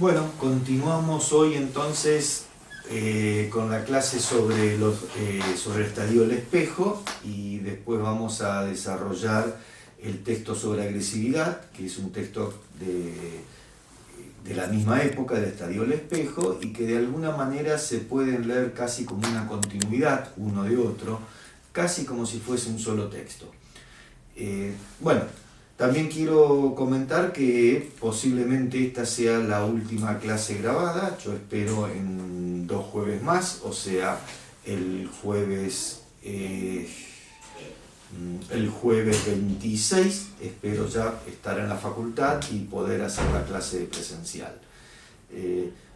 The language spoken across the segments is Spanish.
Bueno, continuamos hoy entonces con la clase sobre el estadio del espejo, y después vamos a desarrollar el texto sobre agresividad, que es un texto de la misma época del estadio del espejo, y que de alguna manera se pueden leer casi como una continuidad uno de otro, casi como si fuese un solo texto. Bueno, también quiero comentar que posiblemente esta sea la última clase grabada. Yo espero en 2 jueves más, o sea, el jueves 26, espero ya estar en la facultad y poder hacer la clase presencial.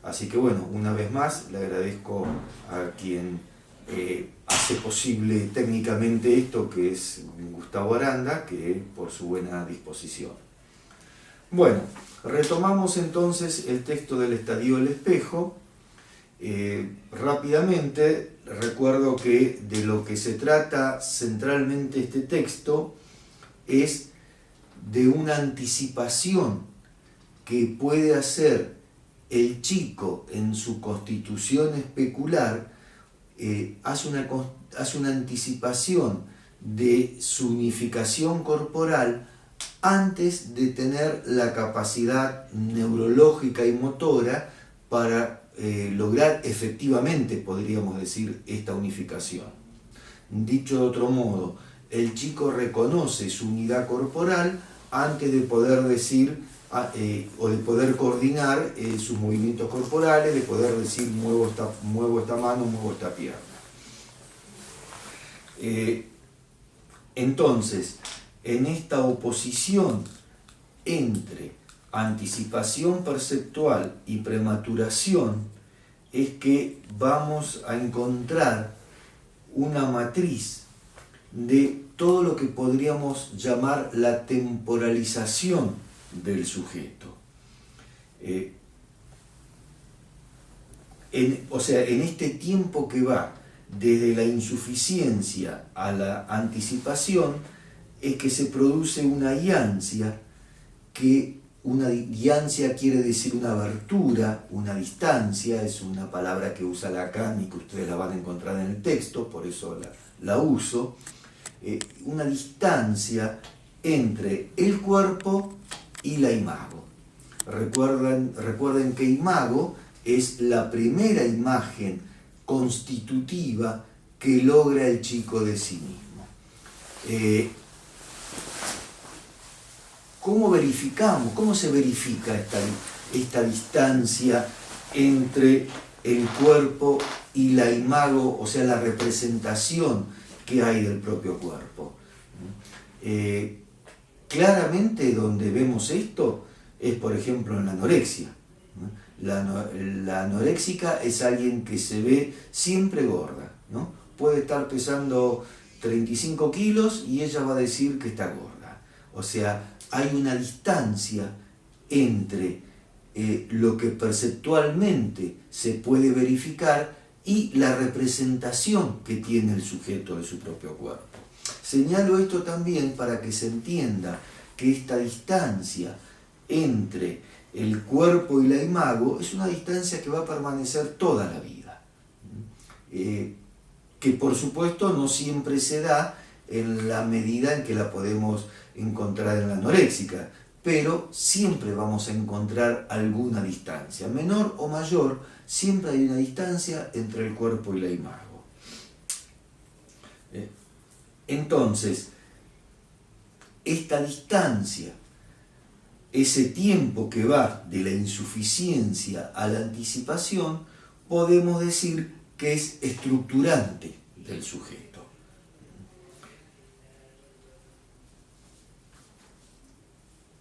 Así que bueno, una vez más le agradezco a quien hace posible técnicamente esto, que es Gustavo Aranda, que por su buena disposición. Bueno, retomamos entonces el texto del estadio del espejo. Rápidamente recuerdo que de lo que se trata centralmente este texto es de una anticipación que puede hacer el chico en su constitución especular. Hace una anticipación de su unificación corporal antes de tener la capacidad neurológica y motora para lograr efectivamente, podríamos decir, esta unificación. Dicho de otro modo, el chico reconoce su unidad corporal antes de poder decir o de poder coordinar sus movimientos corporales, de poder decir muevo esta mano, muevo esta pierna. Entonces, en esta oposición entre anticipación perceptual y prematuración es que vamos a encontrar una matriz de todo lo que podríamos llamar la temporalización del sujeto. En este tiempo que va desde la insuficiencia a la anticipación, es que se produce una iancia, que una iancia quiere decir una abertura, una distancia, es una palabra que usa Lacan y que ustedes la van a encontrar en el texto, por eso la uso, una distancia entre el cuerpo y la imago. Recuerden que imago es la primera imagen constitutiva que logra el chico de sí mismo. ¿Cómo se verifica esta distancia entre el cuerpo y la imago, o sea, la representación que hay del propio cuerpo? Claramente donde vemos esto es, por ejemplo, en la anorexia. La anoréxica es alguien que se ve siempre gorda, ¿no? Puede estar pesando 35 kilos y ella va a decir que está gorda. O sea, hay una distancia entre lo que perceptualmente se puede verificar y la representación que tiene el sujeto de su propio cuerpo. Señalo esto también para que se entienda que esta distancia entre el cuerpo y la imago es una distancia que va a permanecer toda la vida, que por supuesto no siempre se da en la medida en que la podemos encontrar en la anoréxica, pero siempre vamos a encontrar alguna distancia, menor o mayor, siempre hay una distancia entre el cuerpo y la imago. Entonces, esta distancia, ese tiempo que va de la insuficiencia a la anticipación, podemos decir que es estructurante del sujeto.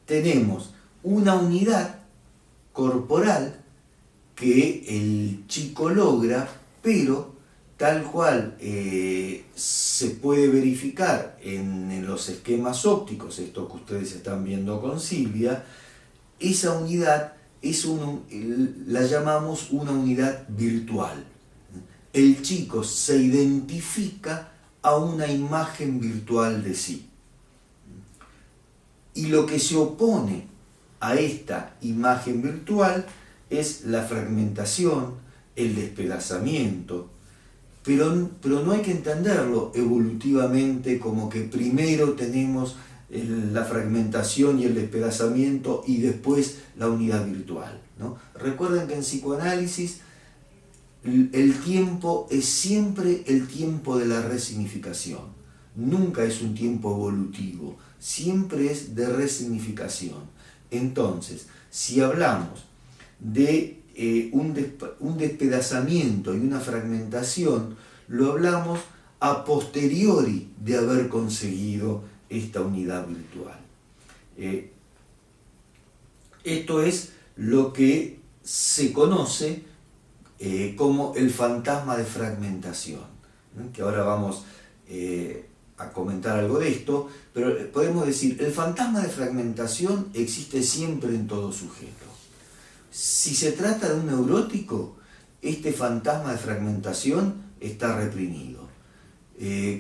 Tenemos una unidad corporal que el chico logra, pero tal cual se puede verificar en los esquemas ópticos, esto que ustedes están viendo con Silvia, esa unidad la llamamos una unidad virtual. El chico se identifica a una imagen virtual de sí. Y lo que se opone a esta imagen virtual es la fragmentación, el despedazamiento, pero no hay que entenderlo evolutivamente como que primero tenemos la fragmentación y el despedazamiento y después la unidad virtual, ¿no? Recuerden que en psicoanálisis el tiempo es siempre el tiempo de la resignificación, nunca es un tiempo evolutivo, siempre es de resignificación. Entonces, si hablamos de un despedazamiento y una fragmentación, lo hablamos a posteriori de haber conseguido esta unidad virtual. Esto es lo que se conoce como el fantasma de fragmentación, ¿no? Que ahora vamos a comentar algo de esto, pero podemos decir, el fantasma de fragmentación existe siempre en todo sujeto. Si se trata de un neurótico, este fantasma de fragmentación está reprimido.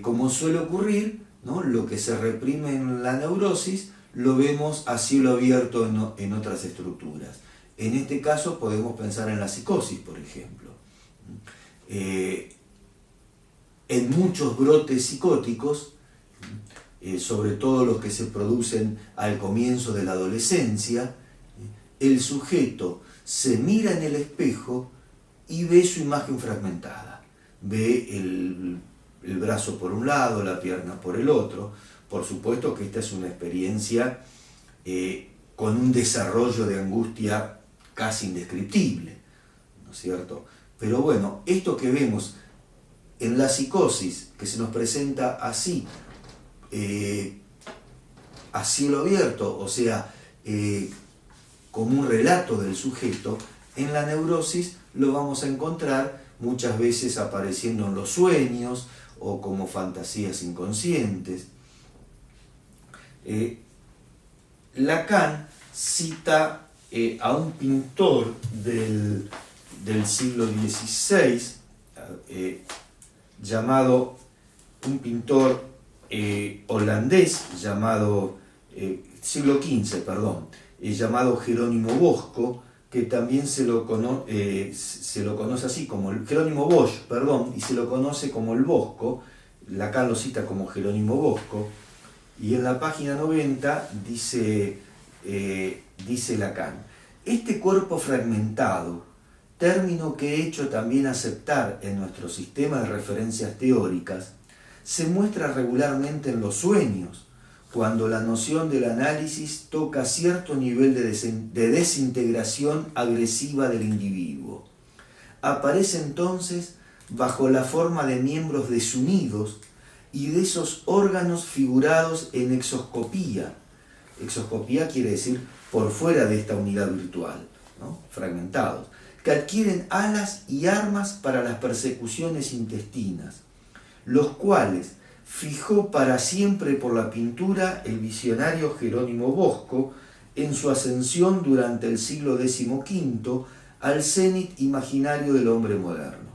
Como suele ocurrir, ¿no? Lo que se reprime en la neurosis lo vemos a cielo abierto en otras estructuras. En este caso podemos pensar en la psicosis, por ejemplo. En muchos brotes psicóticos, sobre todo los que se producen al comienzo de la adolescencia, el sujeto se mira en el espejo y ve su imagen fragmentada. Ve el brazo por un lado, la pierna por el otro. Por supuesto que esta es una experiencia con un desarrollo de angustia casi indescriptible, ¿no es cierto? Pero bueno, esto que vemos en la psicosis, que se nos presenta así, a cielo abierto, o sea, como un relato del sujeto, en la neurosis lo vamos a encontrar muchas veces apareciendo en los sueños o como fantasías inconscientes. Lacan cita a un pintor del siglo XVI, un pintor holandés siglo XV, llamado Jerónimo Bosco, que también se lo conoce así como Jerónimo Bosch, y se lo conoce como el Bosco. Lacan lo cita como Jerónimo Bosco, y en la página 90 dice Lacan: este cuerpo fragmentado, término que he hecho también aceptar en nuestro sistema de referencias teóricas, se muestra regularmente en los sueños, cuando la noción del análisis toca cierto nivel de desintegración agresiva del individuo. Aparece entonces bajo la forma de miembros desunidos y de esos órganos figurados en exoscopía. Exoscopía quiere decir por fuera de esta unidad virtual, ¿no? Fragmentados, que adquieren alas y armas para las persecuciones intestinas, los cuales fijó para siempre por la pintura el visionario Jerónimo Bosco en su ascensión durante el siglo XV al cenit imaginario del hombre moderno.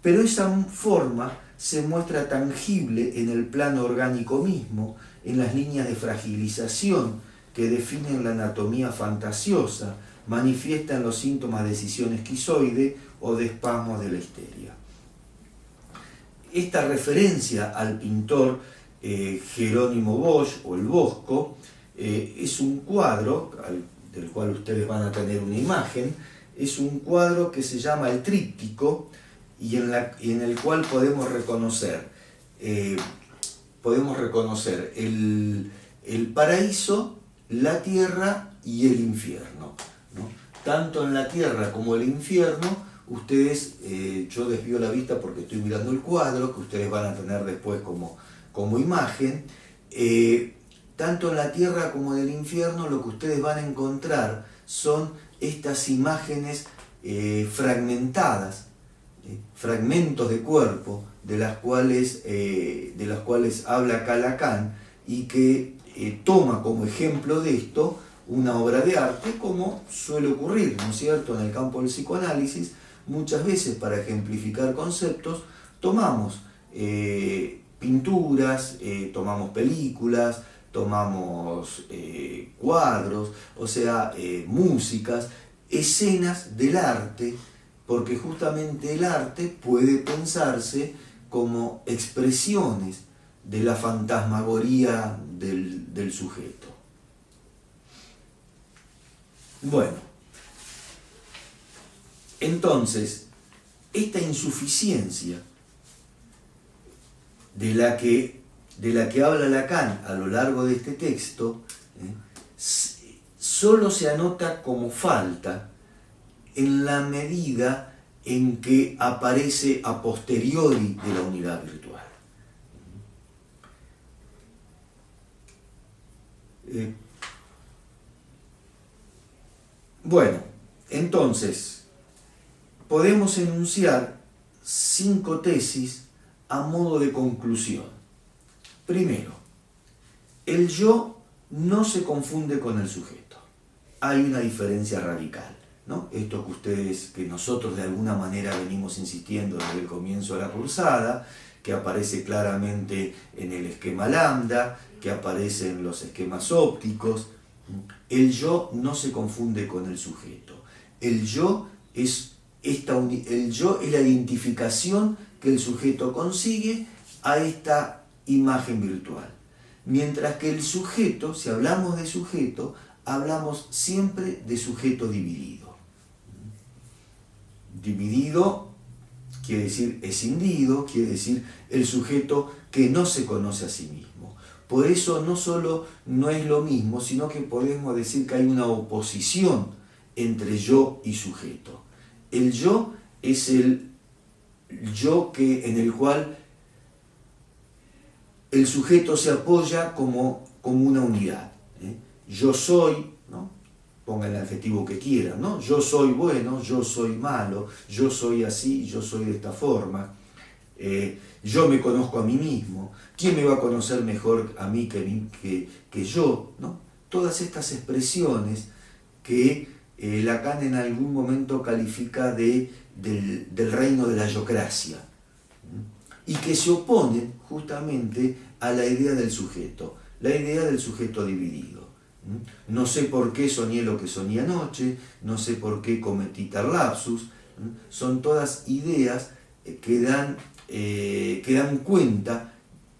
Pero esa forma se muestra tangible en el plano orgánico mismo, en las líneas de fragilización que definen la anatomía fantasiosa, manifiestan los síntomas de escisión esquizoide o de espasmos de la histeria. Esta referencia al pintor Jerónimo Bosch o el Bosco es un cuadro del cual ustedes van a tener una imagen. Es un cuadro que se llama El Tríptico y en el cual podemos reconocer el paraíso, la tierra y el infierno, ¿no? Tanto en la tierra como el infierno. Ustedes, yo desvío la vista porque estoy mirando el cuadro, que ustedes van a tener después como imagen. Tanto en la tierra como en el infierno, lo que ustedes van a encontrar son estas imágenes fragmentadas, fragmentos de cuerpo, de las cuales habla acá Lacan, y que toma como ejemplo de esto una obra de arte, como suele ocurrir, ¿no es cierto?, en el campo del psicoanálisis. Muchas veces, para ejemplificar conceptos, tomamos pinturas, tomamos películas, tomamos cuadros, o sea, músicas, escenas del arte, porque justamente el arte puede pensarse como expresiones de la fantasmagoría del sujeto. Bueno, entonces, esta insuficiencia de la que habla Lacan a lo largo de este texto, solo se anota como falta en la medida en que aparece a posteriori de la unidad virtual. Bueno, entonces, podemos enunciar 5 tesis a modo de conclusión. Primero, el yo no se confunde con el sujeto. Hay una diferencia radical, ¿no? Esto que nosotros de alguna manera venimos insistiendo desde el comienzo de la cursada, que aparece claramente en el esquema lambda, que aparece en los esquemas ópticos. El yo no se confunde con el sujeto. El yo es la identificación que el sujeto consigue a esta imagen virtual. Mientras que el sujeto, si hablamos de sujeto, hablamos siempre de sujeto dividido. Dividido quiere decir escindido, quiere decir el sujeto que no se conoce a sí mismo. Por eso no solo no es lo mismo, sino que podemos decir que hay una oposición entre yo y sujeto. El yo es el yo en el cual el sujeto se apoya como una unidad. Yo soy, ¿no? Pongan el adjetivo que quieran, ¿no? Yo soy bueno, yo soy malo, yo soy así, yo soy de esta forma. Yo me conozco a mí mismo. ¿Quién me va a conocer mejor a mí que yo? ¿No? Todas estas expresiones que Lacan en algún momento califica del reino de la yocracia, y que se oponen justamente a la idea del sujeto, la idea del sujeto dividido. No sé por qué soñé lo que soñé anoche, no sé por qué cometí tal lapsus. Son todas ideas que dan cuenta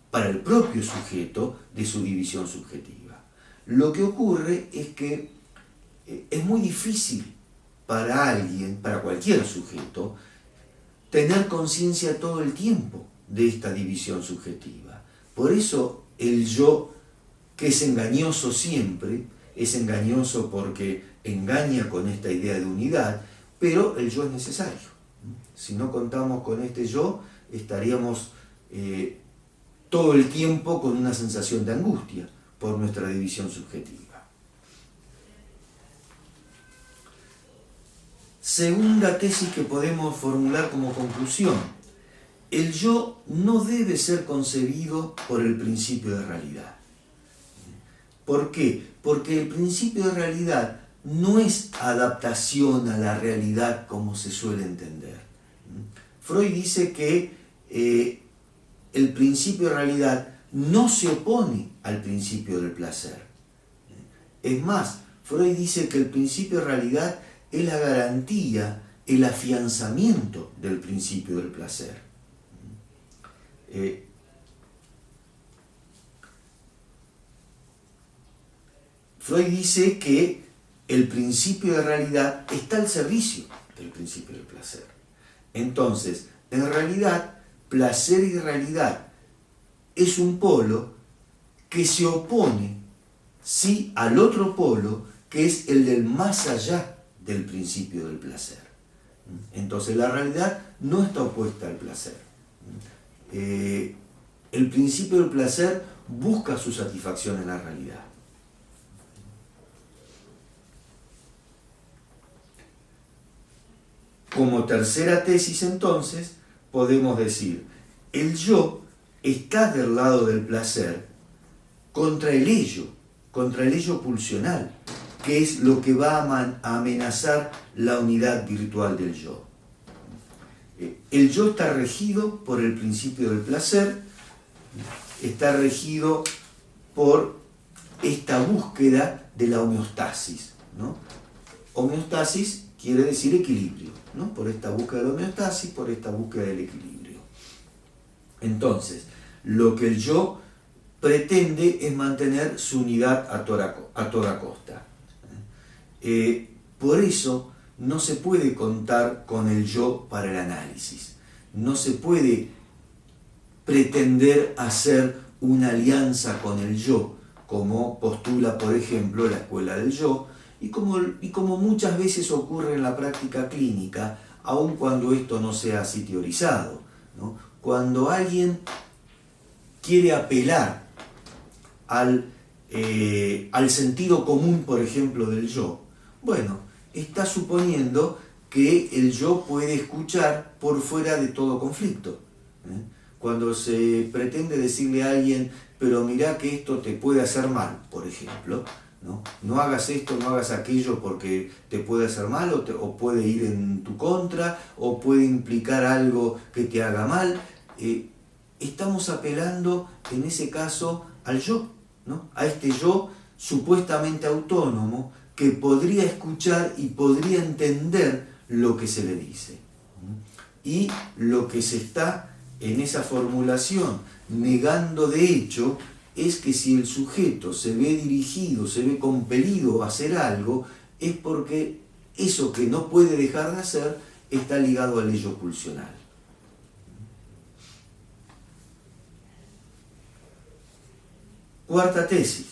para el propio sujeto de su división subjetiva. Lo que ocurre es que es muy difícil para alguien, para cualquier sujeto, tener conciencia todo el tiempo de esta división subjetiva. Por eso el yo, que es engañoso siempre, es engañoso porque engaña con esta idea de unidad, pero el yo es necesario. Si no contamos con este yo, estaríamos todo el tiempo con una sensación de angustia por nuestra división subjetiva. Segunda tesis que podemos formular como conclusión: el yo no debe ser concebido por el principio de realidad. ¿Por qué? Porque el principio de realidad no es adaptación a la realidad como se suele entender. Freud dice que el principio de realidad no se opone al principio del placer. Es más, Freud dice que el principio de realidad es la garantía, el afianzamiento del principio del placer. Freud dice que el principio de realidad está al servicio del principio del placer. Entonces, en realidad, placer y realidad es un polo que se opone, sí, al otro polo, que es el del más allá del principio del placer. Entonces, la realidad no está opuesta al placer. El principio del placer busca su satisfacción en la realidad. Como tercera tesis, entonces, podemos decir: el yo está del lado del placer contra el ello pulsional, que es lo que va a amenazar la unidad virtual del yo. El yo está regido por el principio del placer, está regido por esta búsqueda de la homeostasis, ¿no? homeostasis quiere decir equilibrio, ¿no? Por esta búsqueda de la homeostasis, por esta búsqueda del equilibrio. Entonces, lo que el yo pretende es mantener su unidad a toda costa. Por eso no se puede contar con el yo para el análisis. No se puede pretender hacer una alianza con el yo, como postula, por ejemplo, la escuela del yo, y como muchas veces ocurre en la práctica clínica, aun cuando esto no sea así teorizado, ¿no? Cuando alguien quiere apelar al sentido común, por ejemplo, del yo, bueno, está suponiendo que el yo puede escuchar por fuera de todo conflicto. Cuando se pretende decirle a alguien, pero mirá que esto te puede hacer mal, por ejemplo, no hagas esto, no hagas aquello porque te puede hacer mal o puede ir en tu contra o puede implicar algo que te haga mal. Estamos apelando en ese caso al yo, ¿no? A este yo supuestamente autónomo que podría escuchar y podría entender lo que se le dice. Y lo que se está en esa formulación negando de hecho es que si el sujeto se ve dirigido, se ve compelido a hacer algo, es porque eso que no puede dejar de hacer está ligado al ello pulsional. Cuarta tesis.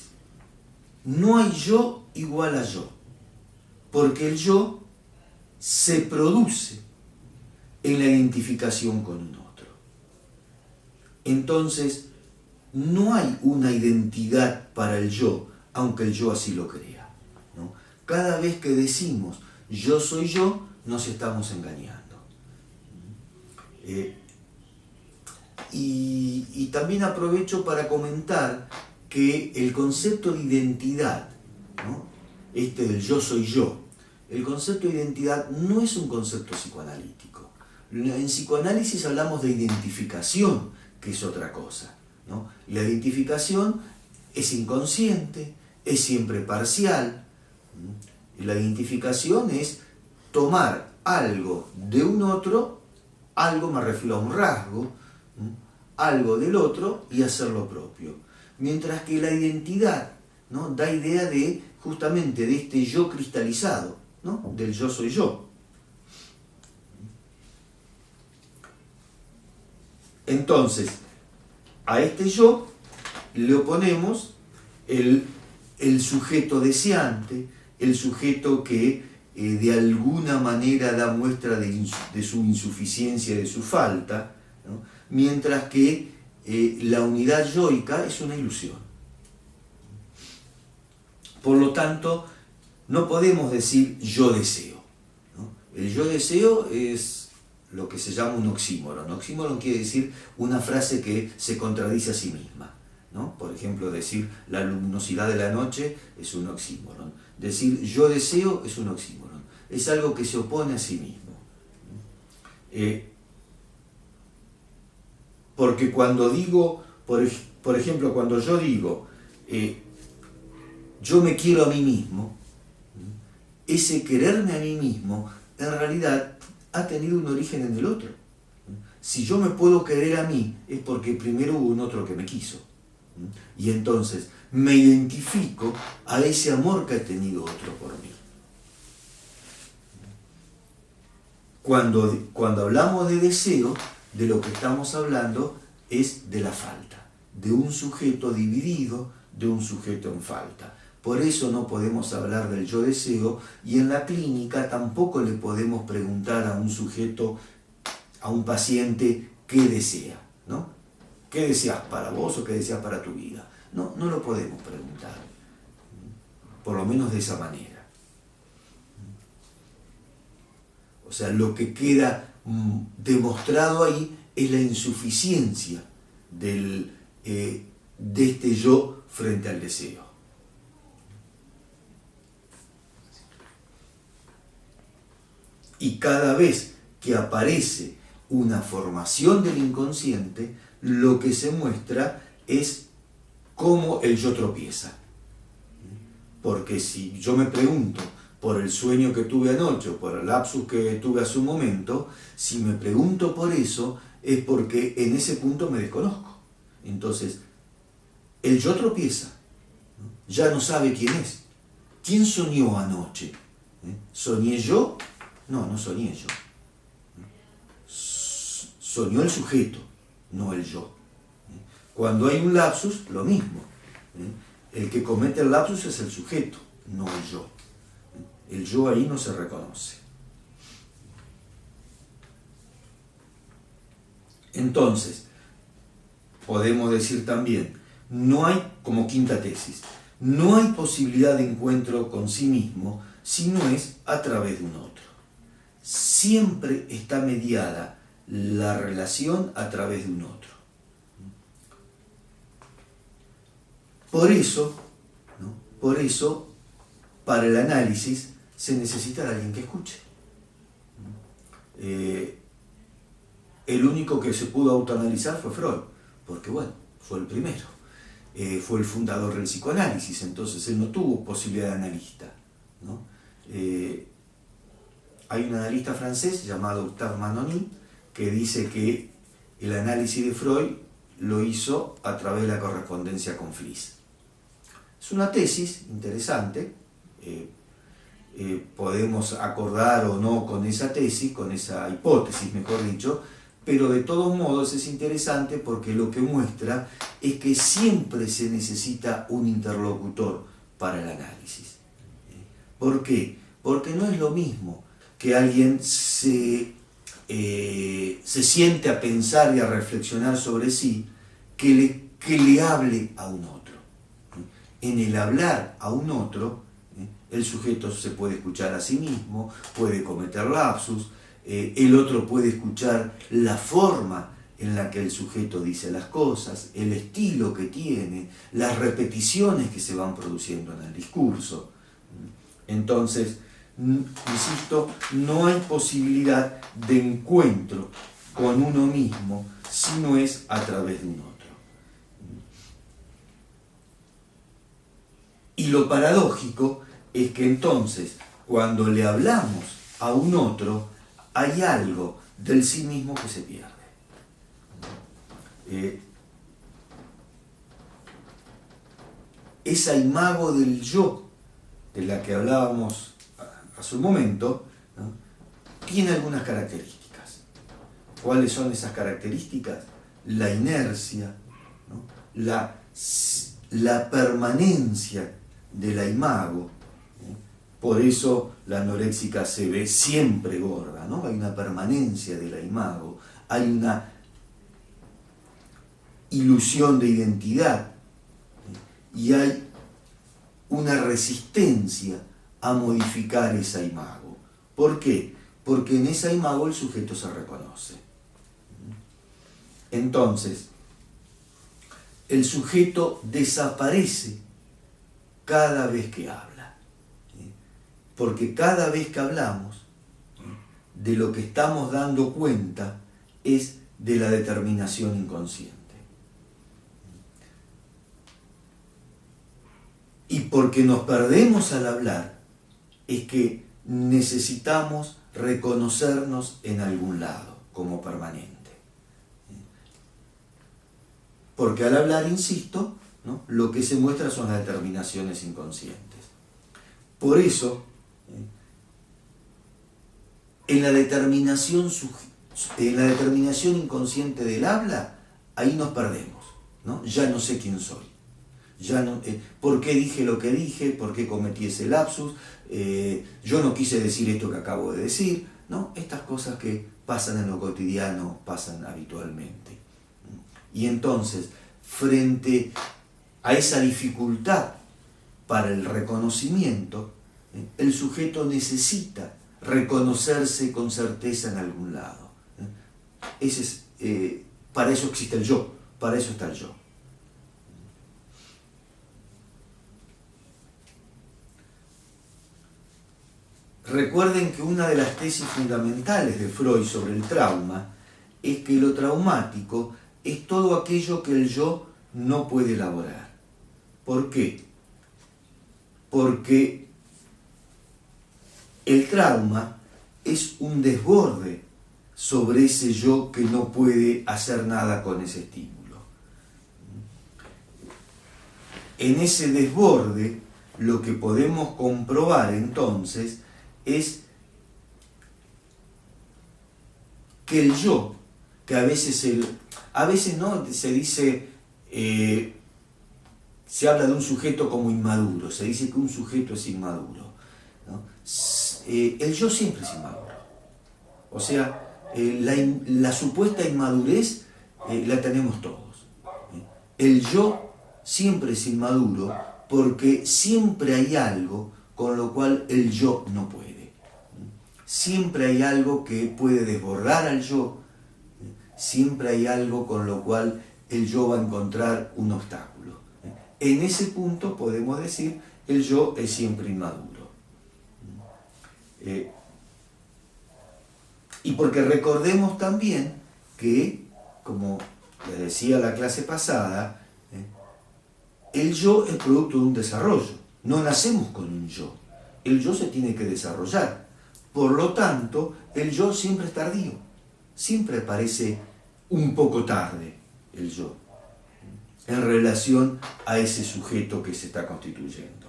No hay yo igual a yo, porque el yo se produce en la identificación con un otro. Entonces, no hay una identidad para el yo, aunque el yo así lo crea, ¿no? Cada vez que decimos yo soy yo, nos estamos engañando. Y también aprovecho para comentar que el concepto de identidad, ¿no? Este del yo soy yo, el concepto de identidad no es un concepto psicoanalítico. En psicoanálisis hablamos de identificación, que es otra cosa, ¿no? La identificación es inconsciente, es siempre parcial. La identificación es tomar algo de un otro, algo me refiero a un rasgo, algo del otro y hacerlo propio. Mientras que la identidad, ¿no? Da idea de justamente de este yo cristalizado, ¿no? Del yo soy yo. Entonces, a este yo le oponemos el sujeto deseante, el sujeto que de alguna manera da muestra de su insuficiencia, de su falta, ¿no? Mientras que la unidad yoica es una ilusión. Por lo tanto, no podemos decir yo deseo, ¿no? El yo deseo es lo que se llama un oxímoron. Oxímoron quiere decir una frase que se contradice a sí misma, ¿no? Por ejemplo, decir la luminosidad de la noche es un oxímoron. Decir yo deseo es un oxímoron. Es algo que se opone a sí mismo. Porque cuando digo, por ejemplo, cuando yo digo yo me quiero a mí mismo, ese quererme a mí mismo en realidad ha tenido un origen en el otro. Si yo me puedo querer a mí es porque primero hubo un otro que me quiso. Y entonces me identifico a ese amor que ha tenido otro por mí. Cuando hablamos de deseo, de lo que estamos hablando es de la falta, de un sujeto dividido, de un sujeto en falta. Por eso no podemos hablar del yo deseo y en la clínica tampoco le podemos preguntar a un sujeto, a un paciente, ¿qué desea? ¿No? ¿Qué deseas para vos o qué deseas para tu vida? No lo podemos preguntar, por lo menos de esa manera. O sea, lo que queda demostrado ahí es la insuficiencia de este yo frente al deseo. Y cada vez que aparece una formación del inconsciente, lo que se muestra es cómo el yo tropieza. Porque si yo me pregunto, por el sueño que tuve anoche o por el lapsus que tuve hace un momento, si me pregunto por eso es porque en ese punto me desconozco. Entonces, el yo tropieza, ¿no? Ya no sabe quién es. ¿Quién soñó anoche? ¿Soñé yo? No, no soñé yo. Soñó el sujeto, no el yo. Cuando hay un lapsus, lo mismo. El que comete el lapsus es el sujeto, no el yo. El yo ahí no se reconoce. Entonces, podemos decir también, no hay, como quinta tesis, no hay posibilidad de encuentro con sí mismo si no es a través de un otro. Siempre está mediada la relación a través de un otro. Por eso, ¿no? Por eso, para el análisis se necesita de alguien que escuche. El único que se pudo autoanalizar fue Freud, porque bueno, fue el primero. Fue el fundador del psicoanálisis, entonces él no tuvo posibilidad de analista, ¿no? Hay un analista francés llamado Octave Manoni que dice que el análisis de Freud lo hizo a través de la correspondencia con Fliess. Es una tesis interesante, podemos acordar o no con esa tesis, con esa hipótesis, mejor dicho, pero de todos modos es interesante porque lo que muestra es que siempre se necesita un interlocutor para el análisis. ¿Por qué? Porque no es lo mismo que alguien se siente a pensar y a reflexionar sobre sí que le hable a un otro. En el hablar a un otro, el sujeto se puede escuchar a sí mismo, puede cometer lapsus, el otro puede escuchar la forma en la que el sujeto dice las cosas, el estilo que tiene, las repeticiones que se van produciendo en el discurso. Entonces, insisto, no hay posibilidad de encuentro con uno mismo si no es a través de un otro. Y lo paradójico es que entonces, cuando le hablamos a un otro, hay algo del sí mismo que se pierde. Esa imago del yo, de la que hablábamos hace un momento, ¿no? Tiene algunas características. ¿Cuáles son esas características? La inercia, ¿no? La permanencia de la imago. Por eso la anoréxica se ve siempre gorda, ¿no? Hay una permanencia de la imago, hay una ilusión de identidad y hay una resistencia a modificar esa imago. ¿Por qué? Porque en esa imago el sujeto se reconoce. Entonces, el sujeto desaparece cada vez que habla. Porque cada vez que hablamos, de lo que estamos dando cuenta es de la determinación inconsciente. Y porque nos perdemos al hablar, es que necesitamos reconocernos en algún lado, como permanente. Porque al hablar, insisto, ¿no? Lo que se muestra son las determinaciones inconscientes. Por eso, en la determinación inconsciente del habla, ahí nos perdemos, ¿no? Ya no sé quién soy. Ya no, ¿por qué dije lo que dije? ¿Por qué cometí ese lapsus? Yo no quise decir esto que acabo de decir, ¿no? Estas cosas que pasan en lo cotidiano, pasan habitualmente. Y entonces, frente a esa dificultad para el reconocimiento, el sujeto necesita reconocerse con certeza en algún lado. Para eso existe el yo, para eso está el yo. Recuerden que una de las tesis fundamentales de Freud sobre el trauma es que lo traumático es todo aquello que el yo no puede elaborar. ¿Por qué? Porque El trauma es un desborde sobre ese yo que no puede hacer nada con ese estímulo. En ese desborde, lo que podemos comprobar entonces es que el yo, que a veces no se dice, se habla de un sujeto como inmaduro, se dice que un sujeto es inmaduro, ¿no? El yo siempre es inmaduro. O sea, la supuesta inmadurez la tenemos todos. El yo siempre es inmaduro porque siempre hay algo con lo cual el yo no puede. Siempre hay algo que puede desbordar al yo, siempre hay algo con lo cual el yo va a encontrar un obstáculo. En ese punto podemos decir el yo es siempre inmaduro. Y porque recordemos también que, como les decía la clase pasada, el yo es producto de un desarrollo. No nacemos con un yo. El yo se tiene que desarrollar. Por lo tanto, el yo siempre es tardío. Siempre aparece un poco tarde el yo en relación a ese sujeto que se está constituyendo.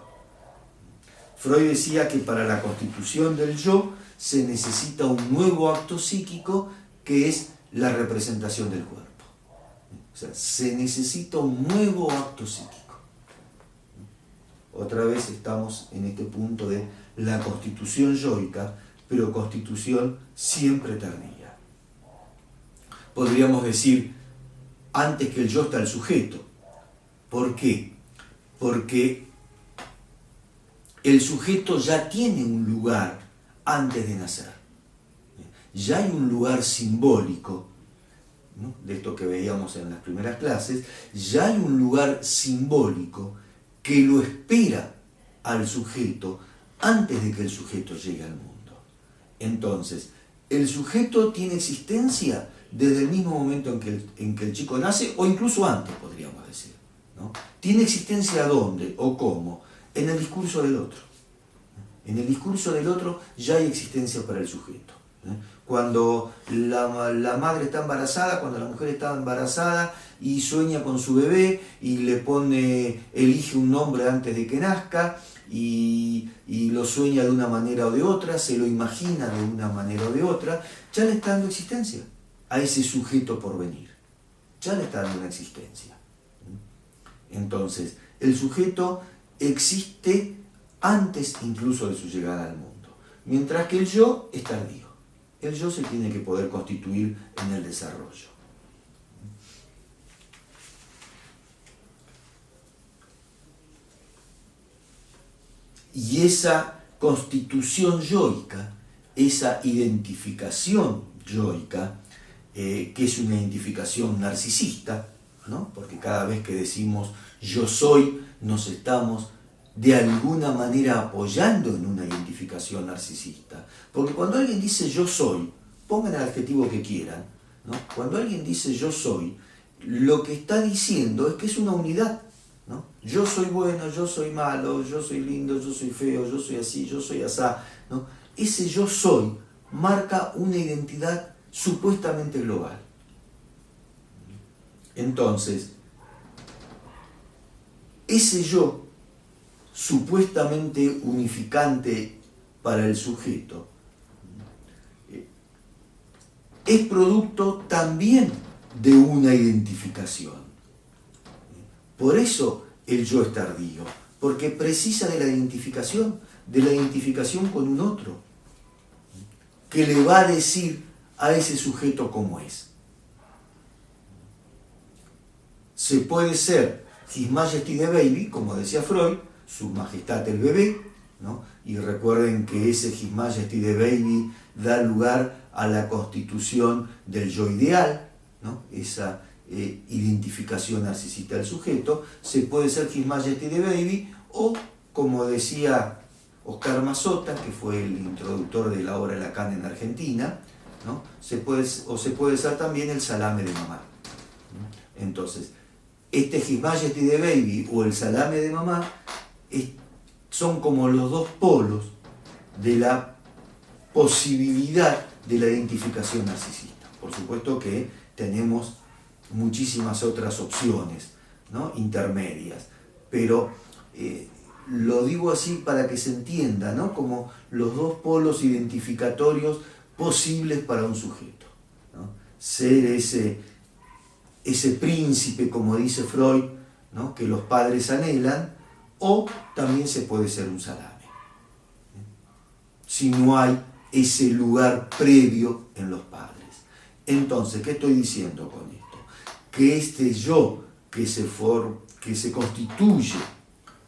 Freud decía que para la constitución del yo se necesita un nuevo acto psíquico que es la representación del cuerpo. O sea, se necesita un nuevo acto psíquico. Otra vez estamos en este punto de la constitución yoica, pero constitución siempre tardía. Podríamos decir, antes que el yo está el sujeto. ¿Por qué? Porque el sujeto ya tiene un lugar antes de nacer. Ya hay un lugar simbólico, ¿no? De esto que veíamos en las primeras clases, ya hay un lugar simbólico que lo espera al sujeto antes de que el sujeto llegue al mundo. Entonces, el sujeto tiene existencia desde el mismo momento en que el chico nace, o incluso antes, podríamos decir, ¿no? ¿Tiene existencia dónde o cómo? En el discurso del otro. En el discurso del otro ya hay existencia para el sujeto. Cuando la madre está embarazada, cuando la mujer está embarazada y sueña con su bebé y elige un nombre antes de que nazca y lo sueña de una manera o de otra, se lo imagina de una manera o de otra, ya le está dando existencia a ese sujeto por venir. Ya le está dando una existencia. Entonces, el sujeto existe antes incluso de su llegada al mundo, mientras que el yo es tardío. El yo se tiene que poder constituir en el desarrollo. Y esa constitución yoica, esa identificación yoica, que es una identificación narcisista, ¿no? Porque cada vez que decimos yo soy, nos estamos de alguna manera apoyando en una identificación narcisista. Porque cuando alguien dice yo soy, pongan el adjetivo que quieran, ¿no? Cuando alguien dice yo soy, lo que está diciendo es que es una unidad, ¿no? Yo soy bueno, yo soy malo, yo soy lindo, yo soy feo, yo soy así, yo soy asá, ¿no? Ese yo soy marca una identidad supuestamente global. Entonces, ese yo supuestamente unificante para el sujeto es producto también de una identificación. Por eso el yo es tardío, porque precisa de la identificación con un otro, que le va a decir a ese sujeto cómo es. Se puede ser His Majesty the Baby, como decía Freud, su majestad el bebé, ¿no? Y recuerden que ese His Majesty the Baby da lugar a la constitución del yo ideal, ¿no? Esa identificación narcisista del sujeto. Se puede ser His Majesty the Baby, o como decía Oscar Mazota, que fue el introductor de la obra Lacan en Argentina, ¿no? Se puede ser también el salame de mamá. Entonces, este His Majesty the Baby o el salame de mamá son como los dos polos de la posibilidad de la identificación narcisista. Por supuesto que tenemos muchísimas otras opciones, ¿no?, intermedias, pero lo digo así para que se entienda, ¿no?, como los dos polos identificatorios posibles para un sujeto, ¿no? Ser ese príncipe, como dice Freud, ¿no?, que los padres anhelan, o también se puede ser un salame, si no hay ese lugar previo en los padres. Entonces, ¿qué estoy diciendo con esto? Que este yo que se constituye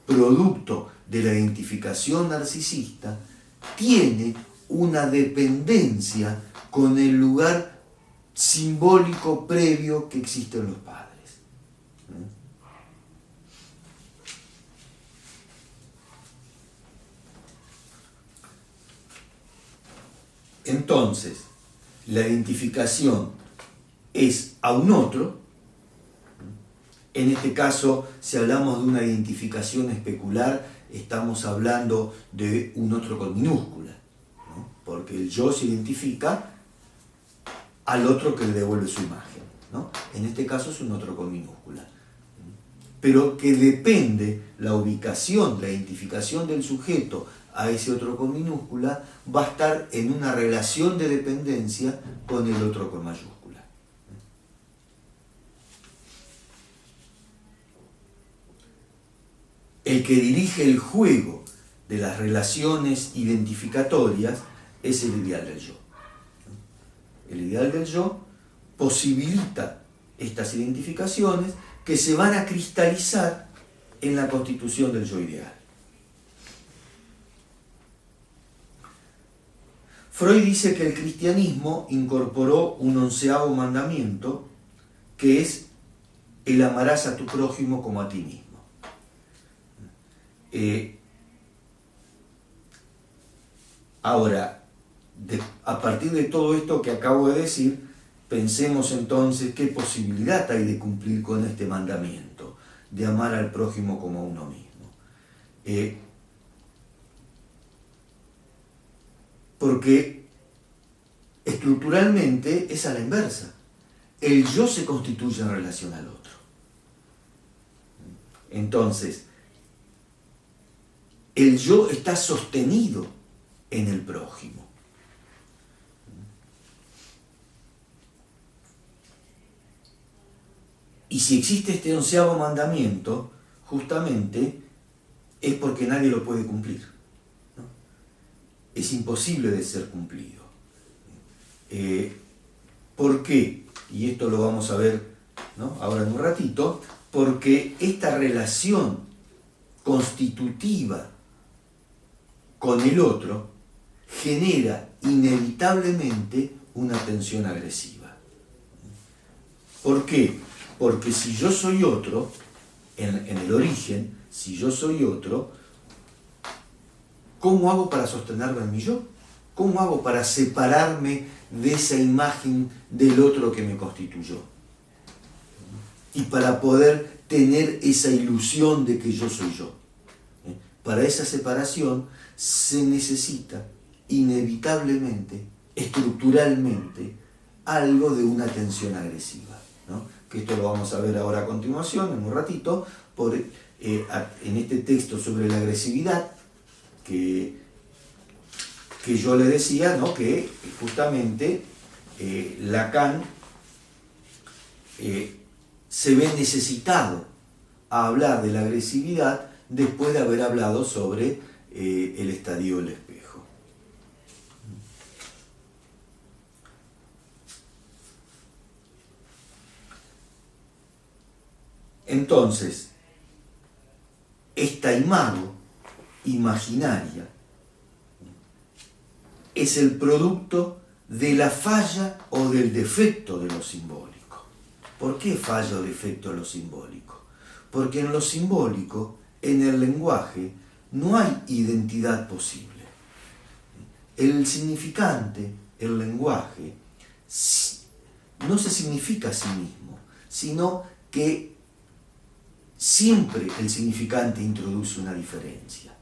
producto de la identificación narcisista tiene una dependencia con el lugar simbólico previo que existe en los padres. Entonces, la identificación es a un otro. En este caso, si hablamos de una identificación especular, estamos hablando de un otro con minúscula, ¿no?, porque el yo se identifica al otro que le devuelve su imagen, ¿no? En este caso es un otro con minúscula, pero que depende la ubicación, la identificación del sujeto a ese otro con minúscula, va a estar en una relación de dependencia con el otro con mayúscula. El que dirige el juego de las relaciones identificatorias es el ideal del yo. El ideal del yo posibilita estas identificaciones que se van a cristalizar en la constitución del yo ideal. Freud dice que el cristianismo incorporó un 11º mandamiento, que es el amarás a tu prójimo como a ti mismo. Ahora, a partir de todo esto que acabo de decir, pensemos entonces qué posibilidad hay de cumplir con este mandamiento, de amar al prójimo como a uno mismo. Porque estructuralmente es a la inversa. El yo se constituye en relación al otro. Entonces, el yo está sostenido en el prójimo. Y si existe este 11º mandamiento, justamente es porque nadie lo puede cumplir, ¿no? Es imposible de ser cumplido. ¿Por qué? Y esto lo vamos a ver, ¿no?, ahora en un ratito, porque esta relación constitutiva con el otro genera inevitablemente una tensión agresiva. ¿Por qué? Porque si yo soy otro, en el origen, si yo soy otro, ¿cómo hago para sostenerme en mi yo? ¿Cómo hago para separarme de esa imagen del otro que me constituyó? Y para poder tener esa ilusión de que yo soy yo. Para esa separación se necesita inevitablemente, estructuralmente, algo de una tensión agresiva, ¿no? Que esto lo vamos a ver ahora a continuación, en un ratito, en este texto sobre la agresividad, que yo le decía, ¿no?, que justamente Lacan se ve necesitado a hablar de la agresividad después de haber hablado sobre el estadio del espejo. Entonces, esta imago imaginaria es el producto de la falla o del defecto de lo simbólico. ¿Por qué falla o defecto de lo simbólico? Porque en lo simbólico, en el lenguaje, no hay identidad posible. El significante, el lenguaje, no se significa a sí mismo, sino que siempre el significante introduce una diferencia.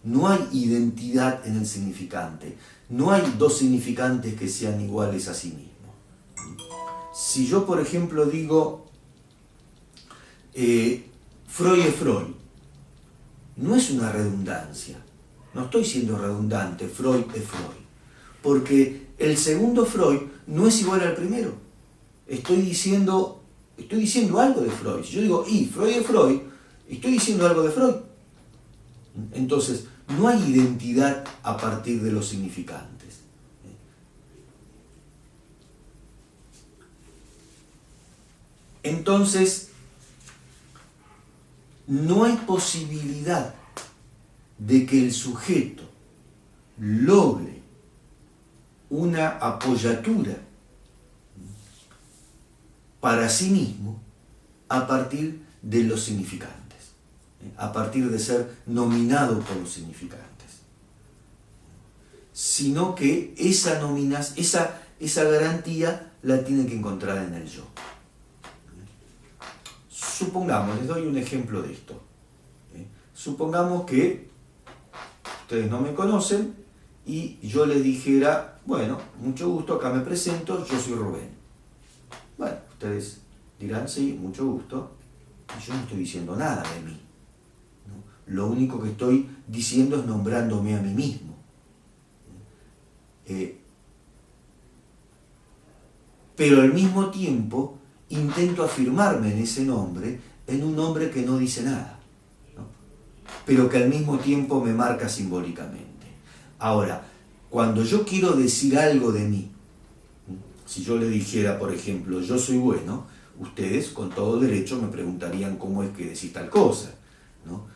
No hay identidad en el significante, no hay dos significantes que sean iguales a sí mismos. Si yo, por ejemplo, digo Freud es Freud, no es una redundancia. No estoy siendo redundante, Freud es Freud. Porque el segundo Freud no es igual al primero. Estoy diciendo algo de Freud. Si yo digo, Freud es Freud, estoy diciendo algo de Freud. Entonces, no hay identidad a partir de los significantes. Entonces, no hay posibilidad de que el sujeto logre una apoyatura para sí mismo a partir de los significantes, a partir de ser nominado por los significantes, sino que esa garantía la tiene que encontrar en el yo. Supongamos, les doy un ejemplo de esto. Supongamos que ustedes no me conocen y yo les dijera, bueno, mucho gusto, acá me presento, yo soy Rubén. Bueno, ustedes dirán, sí, mucho gusto, y yo no estoy diciendo nada de mí, ¿no? Lo único que estoy diciendo es nombrándome a mí mismo. Pero al mismo tiempo intento afirmarme en ese nombre, en un nombre que no dice nada, ¿no? Pero que al mismo tiempo me marca simbólicamente. Ahora, cuando yo quiero decir algo de mí, si yo le dijera, por ejemplo, yo soy bueno, ustedes con todo derecho me preguntarían cómo es que decís tal cosa, ¿no?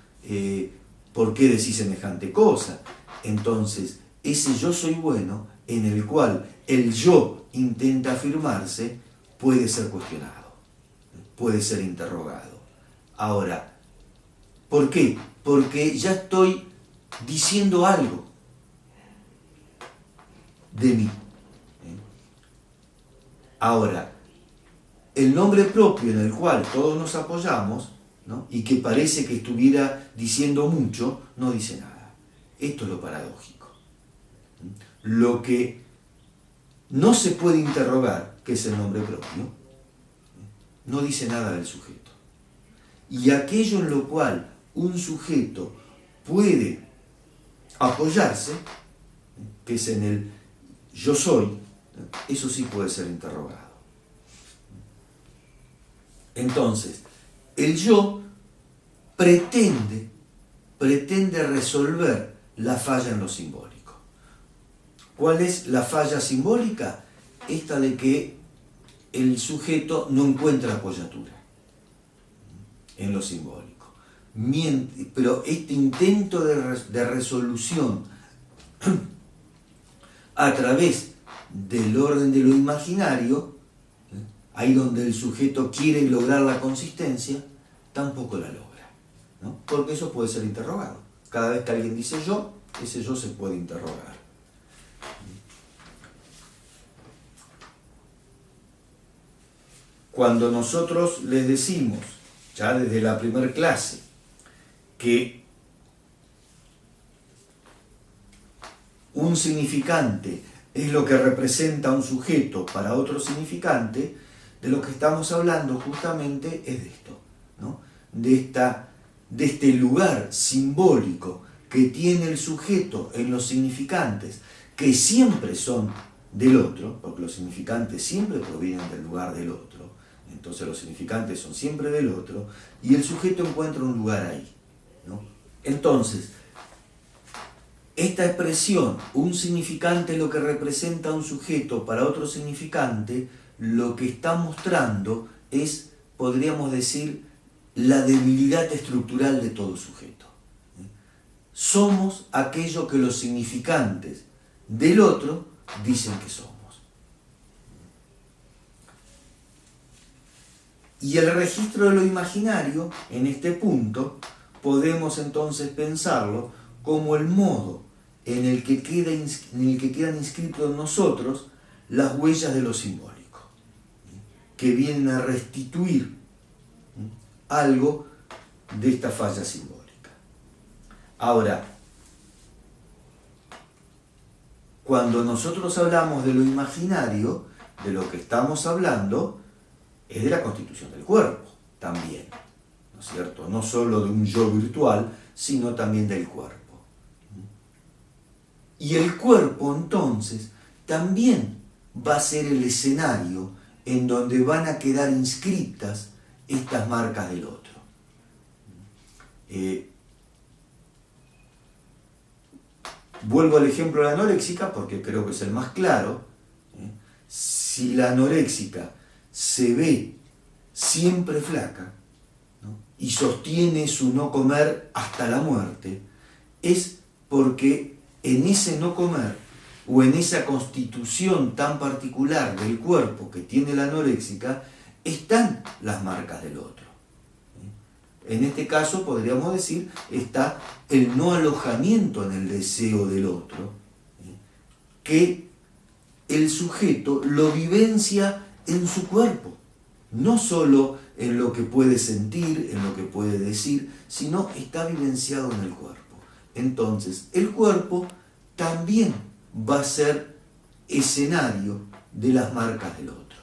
¿Por qué decís semejante cosa? Entonces, ese yo soy bueno, en el cual el yo intenta afirmarse, puede ser cuestionado, puede ser interrogado. Ahora, ¿por qué? Porque ya estoy diciendo algo de mí. Ahora, el nombre propio en el cual todos nos apoyamos, ¿no? Y que parece que estuviera diciendo mucho, no dice nada. Esto es lo paradójico. Lo que no se puede interrogar, que es el nombre propio, no dice nada del sujeto. Y aquello en lo cual un sujeto puede apoyarse, que es en el yo soy, eso sí puede ser interrogado. Entonces, el yo pretende resolver la falla en lo simbólico. ¿Cuál es la falla simbólica? Esta de que el sujeto no encuentra apoyatura en lo simbólico. Pero este intento de resolución a través del orden de lo imaginario, ahí donde el sujeto quiere lograr la consistencia, tampoco la logra, ¿no? Porque eso puede ser interrogado. Cada vez que alguien dice yo, ese yo se puede interrogar. Cuando nosotros les decimos, ya desde la primera clase, que un significante es lo que representa un sujeto para otro significante, de lo que estamos hablando justamente es de esto, ¿no? De este lugar simbólico que tiene el sujeto en los significantes, que siempre son del otro, porque los significantes siempre provienen del lugar del otro, entonces los significantes son siempre del otro, y el sujeto encuentra un lugar ahí, ¿no? Entonces, esta expresión, un significante es lo que representa un sujeto para otro significante, lo que está mostrando es, podríamos decir, la debilidad estructural de todo sujeto. Somos aquello que los significantes del otro dicen que somos. Y el registro de lo imaginario, en este punto, podemos entonces pensarlo como el modo en el que quedan inscritos en nosotros las huellas de lo simbólico, que vienen a restituir algo de esta falla simbólica. Ahora, cuando nosotros hablamos de lo imaginario, de lo que estamos hablando es de la constitución del cuerpo también, ¿no es cierto? No solo de un yo virtual, sino también del cuerpo. Y el cuerpo entonces también va a ser el escenario en donde van a quedar inscritas estas marcas del otro. Vuelvo al ejemplo de la anoréxica porque creo que es el más claro. Si la anoréxica se ve siempre flaca, ¿no?, y sostiene su no comer hasta la muerte, es porque en ese no comer o en esa constitución tan particular del cuerpo que tiene la anoréxica están las marcas del otro. En este caso podríamos decir está el no alojamiento en el deseo del otro, que el sujeto lo vivencia en su cuerpo, no solo en lo que puede sentir, en lo que puede decir, sino está vivenciado en el cuerpo. Entonces, el cuerpo también va a ser escenario de las marcas del otro.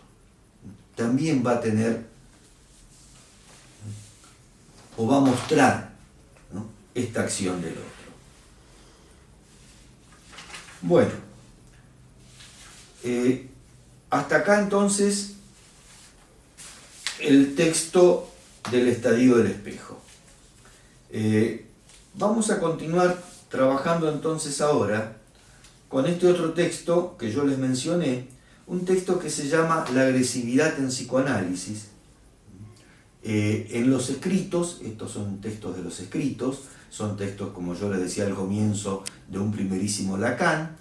También va a tener, o va a mostrar, ¿no?, esta acción del otro. Bueno, hasta acá entonces el texto del estadio del espejo. Vamos a continuar trabajando entonces ahora con este otro texto que yo les mencioné, un texto que se llama La agresividad en psicoanálisis. En los escritos, estos son textos de los escritos, son textos, como yo les decía al comienzo, de un primerísimo Lacan,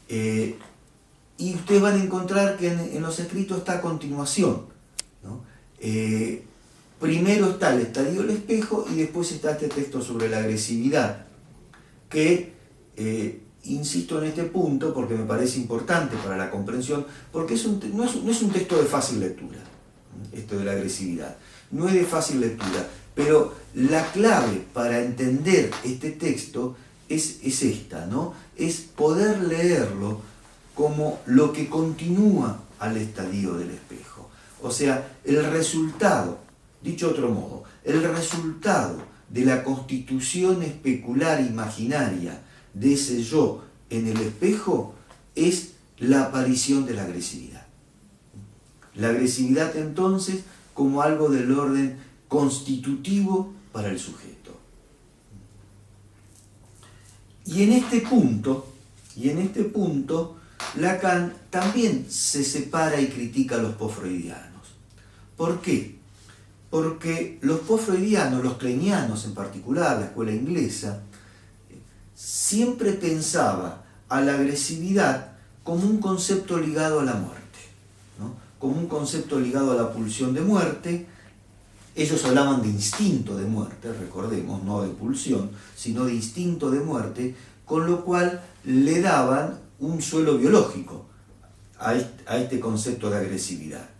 y ustedes van a encontrar que en los escritos está a continuación, ¿no? Primero está el estadio del espejo y después está este texto sobre la agresividad, que insisto en este punto porque me parece importante para la comprensión, porque no es un texto de fácil lectura, esto de la agresividad, no es de fácil lectura, pero la clave para entender este texto es esta, ¿no? Es poder leerlo como lo que continúa al estadio del espejo. O sea, el resultado, dicho de otro modo, el resultado de la constitución especular imaginaria de ese yo en el espejo es la aparición de la agresividad. La agresividad entonces como algo del orden constitutivo para el sujeto. Y en este punto, Lacan también se separa y critica a los post-freudianos. ¿Por qué? Porque los post-freudianos, los kleinianos en particular, la escuela inglesa, siempre pensaba a la agresividad como un concepto ligado a la muerte, ¿no?, como un concepto ligado a la pulsión de muerte. Ellos hablaban de instinto de muerte, recordemos, no de pulsión, sino de instinto de muerte, con lo cual le daban un suelo biológico a este concepto de agresividad.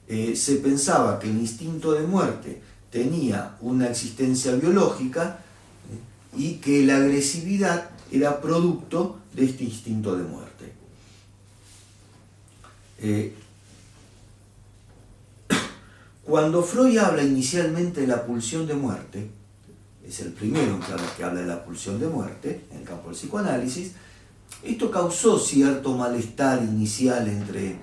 Se pensaba que el instinto de muerte tenía una existencia biológica y que la agresividad era producto de este instinto de muerte. Cuando Freud habla inicialmente de la pulsión de muerte, es el primero que habla de la pulsión de muerte en el campo del psicoanálisis, esto causó cierto malestar inicial entre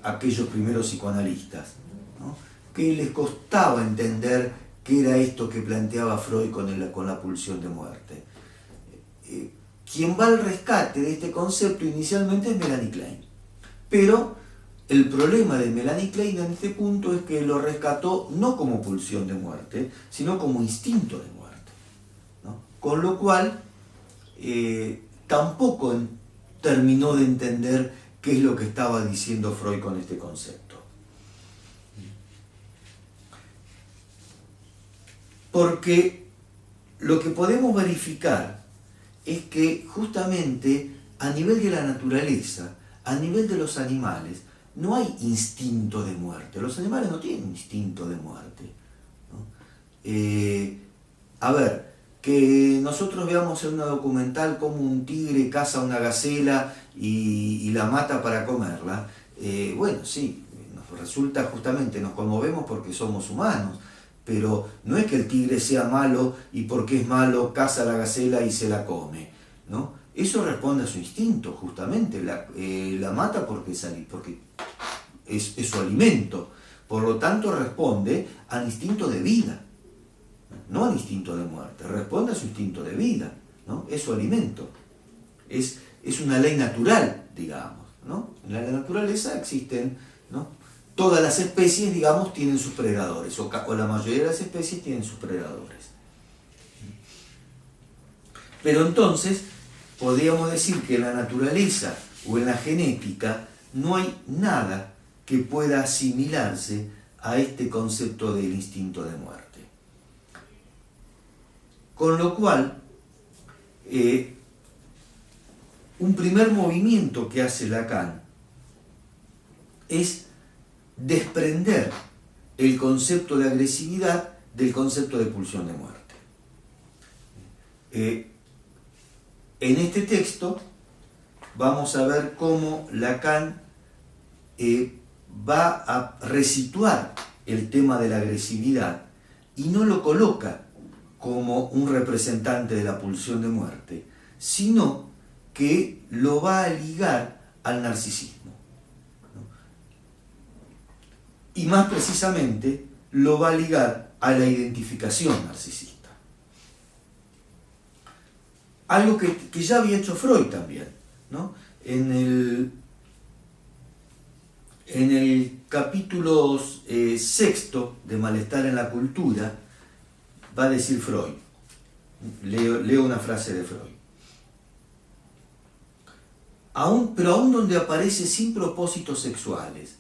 aquellos primeros psicoanalistas, ¿no?, que les costaba entender qué era esto que planteaba Freud con la pulsión de muerte. Quien va al rescate de este concepto inicialmente es Melanie Klein, pero el problema de Melanie Klein en este punto es que lo rescató no como pulsión de muerte, sino como instinto de muerte, ¿no? Con lo cual tampoco terminó de entender qué es lo que estaba diciendo Freud con este concepto. Porque lo que podemos verificar es que justamente a nivel de la naturaleza, a nivel de los animales, no hay instinto de muerte. Los animales no tienen instinto de muerte, ¿no? que nosotros veamos en una documental cómo un tigre caza una gacela y la mata para comerla, bueno, sí, nos resulta justamente, nos conmovemos porque somos humanos, pero no es que el tigre sea malo y porque es malo caza la gacela y se la come, ¿no? Eso responde a su instinto, justamente, la mata porque es su alimento, por lo tanto responde al instinto de vida, no al instinto de muerte, responde a su instinto de vida, ¿no? Es su alimento, es una ley natural, digamos, ¿no? En la naturaleza existen, ¿no? Todas las especies, digamos, tienen sus predadores, o la mayoría de las especies tienen sus predadores. Pero entonces, podríamos decir que en la naturaleza o en la genética no hay nada que pueda asimilarse a este concepto del instinto de muerte. Con lo cual, un primer movimiento que hace Lacan es desprender el concepto de agresividad del concepto de pulsión de muerte. En este texto vamos a ver cómo Lacan va a resituar el tema de la agresividad y no lo coloca como un representante de la pulsión de muerte, sino que lo va a ligar al narcisismo. Y más precisamente lo va a ligar a la identificación narcisista. Algo que ya había hecho Freud también, ¿no? En el capítulo sexto de Malestar en la Cultura, va a decir Freud, leo una frase de Freud. Pero aún donde aparece sin propósitos sexuales,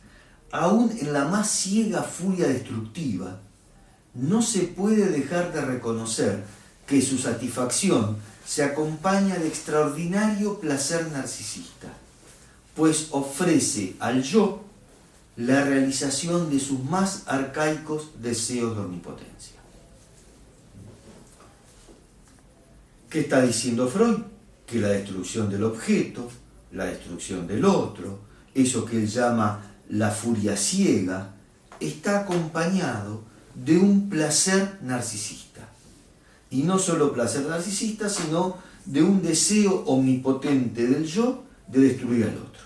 aún en la más ciega furia destructiva, no se puede dejar de reconocer que su satisfacción se acompaña de extraordinario placer narcisista, pues ofrece al yo la realización de sus más arcaicos deseos de omnipotencia. ¿Qué está diciendo Freud? Que la destrucción del objeto, la destrucción del otro, eso que él llama la furia ciega, está acompañado de un placer narcisista. Y no solo placer narcisista, sino de un deseo omnipotente del yo de destruir al otro.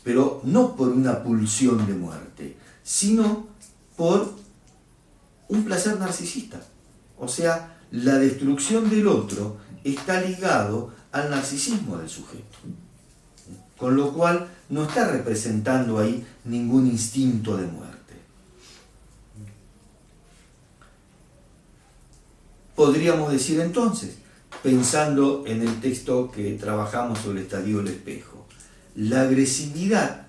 Pero no por una pulsión de muerte, sino por un placer narcisista. O sea, la destrucción del otro está ligado al narcisismo del sujeto. Con lo cual no está representando ahí ningún instinto de muerte. Podríamos decir entonces, pensando en el texto que trabajamos sobre el estadio del espejo, la agresividad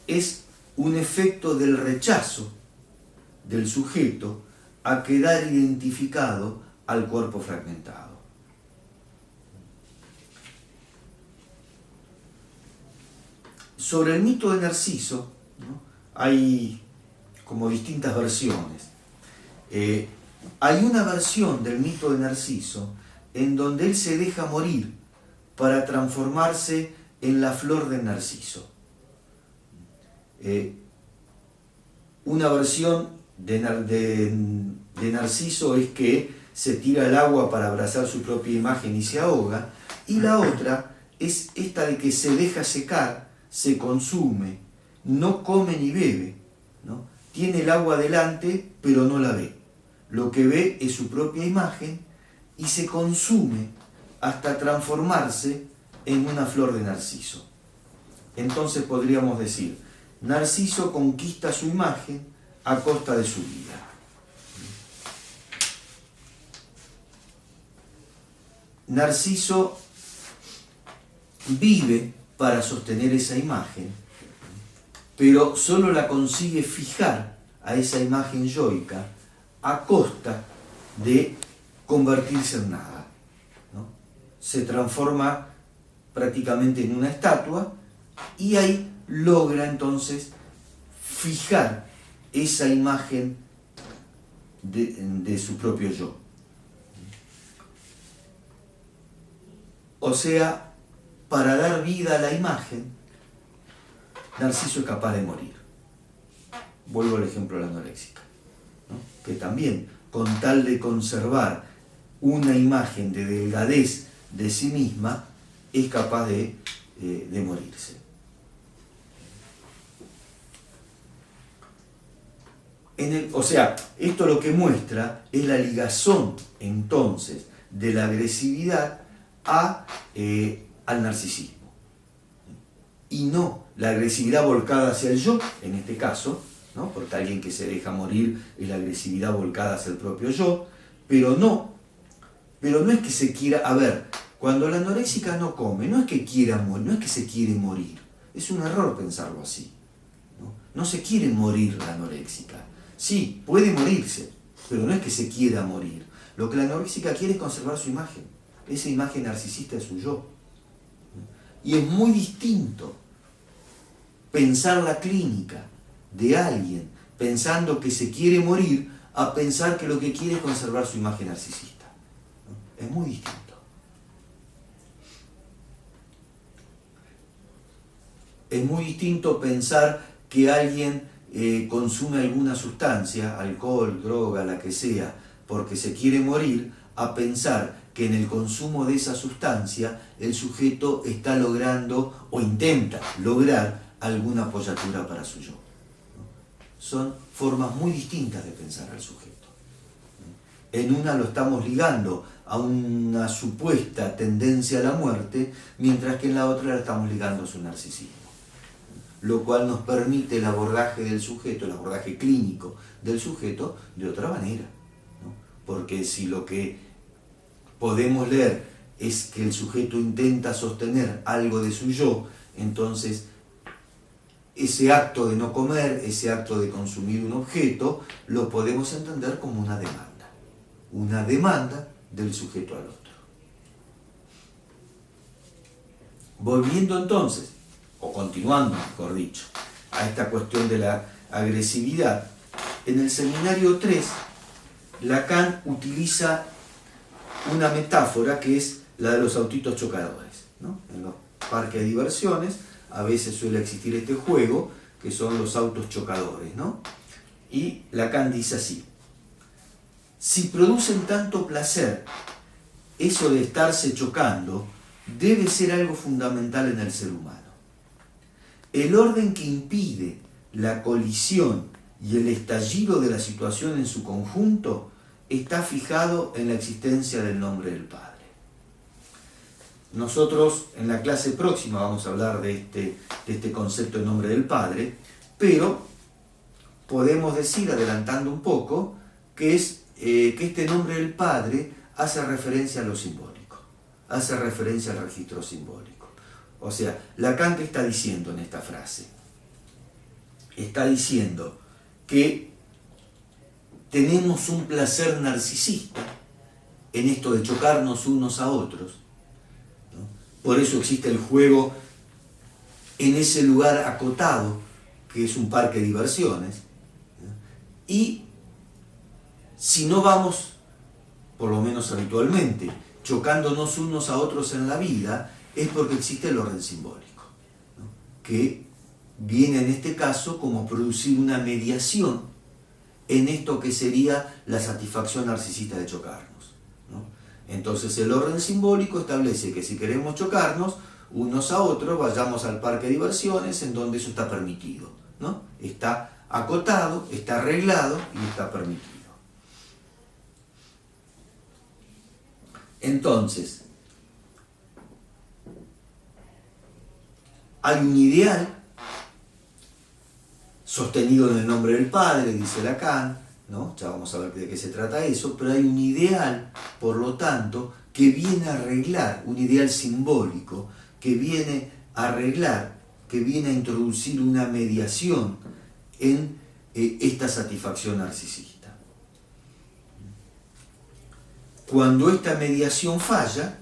es un efecto del rechazo del sujeto a quedar identificado al cuerpo fragmentado. Sobre el mito de Narciso, ¿no? Hay como distintas versiones. Hay una versión del mito de Narciso en donde él se deja morir para transformarse en la flor de Narciso. Una versión de Narciso es que se tira al agua para abrazar su propia imagen y se ahoga, y la otra es esta de que se deja secar, se consume, no come ni bebe, ¿no? Tiene el agua delante, pero no la ve. Lo que ve es su propia imagen y se consume hasta transformarse en una flor de Narciso. Entonces podríamos decir, Narciso conquista su imagen a costa de su vida. Narciso vive para sostener esa imagen, pero solo la consigue fijar a esa imagen yoica a costa de convertirse en nada, ¿no? Se transforma prácticamente en una estatua y ahí logra entonces fijar esa imagen de su propio yo. O sea, para dar vida a la imagen, Narciso es capaz de morir. Vuelvo al ejemplo de la anoréxica, ¿no? Que también, con tal de conservar una imagen de delgadez de sí misma, es capaz de morirse. O sea, esto lo que muestra es la ligazón entonces de la agresividad al narcisismo. Y no la agresividad volcada hacia el yo, en este caso, ¿no? Porque alguien que se deja morir es la agresividad volcada hacia el propio yo, pero no es que se quiera, a ver, cuando la anoréxica no come, no es que quiera morir, no es que se quiere morir, es un error pensarlo así, ¿no? No se quiere morir la anoréxica, sí, puede morirse, pero no es que se quiera morir. Lo que la anoréxica quiere es conservar su imagen, esa imagen narcisista de su yo. Y es muy distinto pensar la clínica de alguien pensando que se quiere morir a pensar que lo que quiere es conservar su imagen narcisista. Es muy distinto. Es muy distinto pensar que alguien consume alguna sustancia, alcohol, droga, la que sea, porque se quiere morir, a pensar que en el consumo de esa sustancia el sujeto está logrando o intenta lograr alguna apoyatura para su yo. Son formas muy distintas de pensar al sujeto. En una lo estamos ligando a una supuesta tendencia a la muerte, mientras que en la otra la estamos ligando a su narcisismo. Lo cual nos permite el abordaje del sujeto, el abordaje clínico del sujeto, de otra manera, ¿no? Porque si lo que podemos leer es que el sujeto intenta sostener algo de su yo, entonces ese acto de no comer, ese acto de consumir un objeto, lo podemos entender como una demanda del sujeto al otro. Volviendo entonces, o continuando, mejor dicho, a esta cuestión de la agresividad, en el seminario 3, Lacan utiliza una metáfora que es la de los autitos chocadores, ¿no? En los parques de diversiones a veces suele existir este juego, que son los autos chocadores, ¿no? Y Lacan dice así: si producen tanto placer, eso de estarse chocando debe ser algo fundamental en el ser humano. El orden que impide la colisión y el estallido de la situación en su conjunto está fijado en la existencia del nombre del Padre. Nosotros en la clase próxima vamos a hablar de este concepto de nombre del Padre, pero podemos decir, adelantando un poco, que este nombre del Padre hace referencia a lo simbólico, hace referencia al registro simbólico. O sea, Lacan, ¿qué está diciendo en esta frase? Está diciendo que tenemos un placer narcisista en esto de chocarnos unos a otros, ¿no? Por eso existe el juego en ese lugar acotado, que es un parque de diversiones, ¿no? Y si no vamos, por lo menos habitualmente, chocándonos unos a otros en la vida, es porque existe el orden simbólico, ¿no? Que viene en este caso como producir una mediación en esto que sería la satisfacción narcisista de chocarnos, ¿no? Entonces el orden simbólico establece que si queremos chocarnos unos a otros, vayamos al parque de diversiones en donde eso está permitido, ¿no? Está acotado, está arreglado y está permitido. Entonces, hay un ideal sostenido en el nombre del Padre, dice Lacan, ¿no? Ya vamos a ver de qué se trata eso, pero hay un ideal, por lo tanto, que viene a arreglar, un ideal simbólico, que viene a arreglar, que viene a introducir una mediación en esta satisfacción narcisista. Cuando esta mediación falla,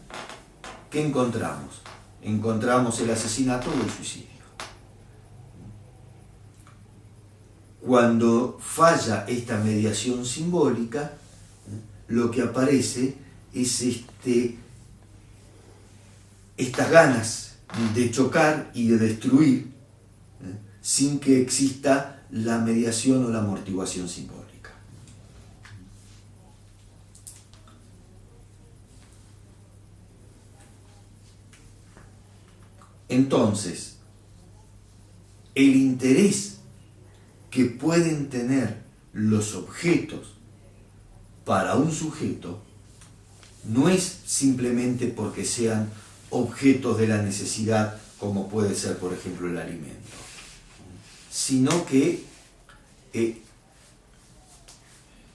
¿qué encontramos? Encontramos el asesinato o el suicidio. Cuando falla esta mediación simbólica, lo que aparece es estas ganas de chocar y de destruir, sin que exista la mediación o la amortiguación simbólica. Entonces, el interés que pueden tener los objetos para un sujeto no es simplemente porque sean objetos de la necesidad, como puede ser, por ejemplo, el alimento, sino que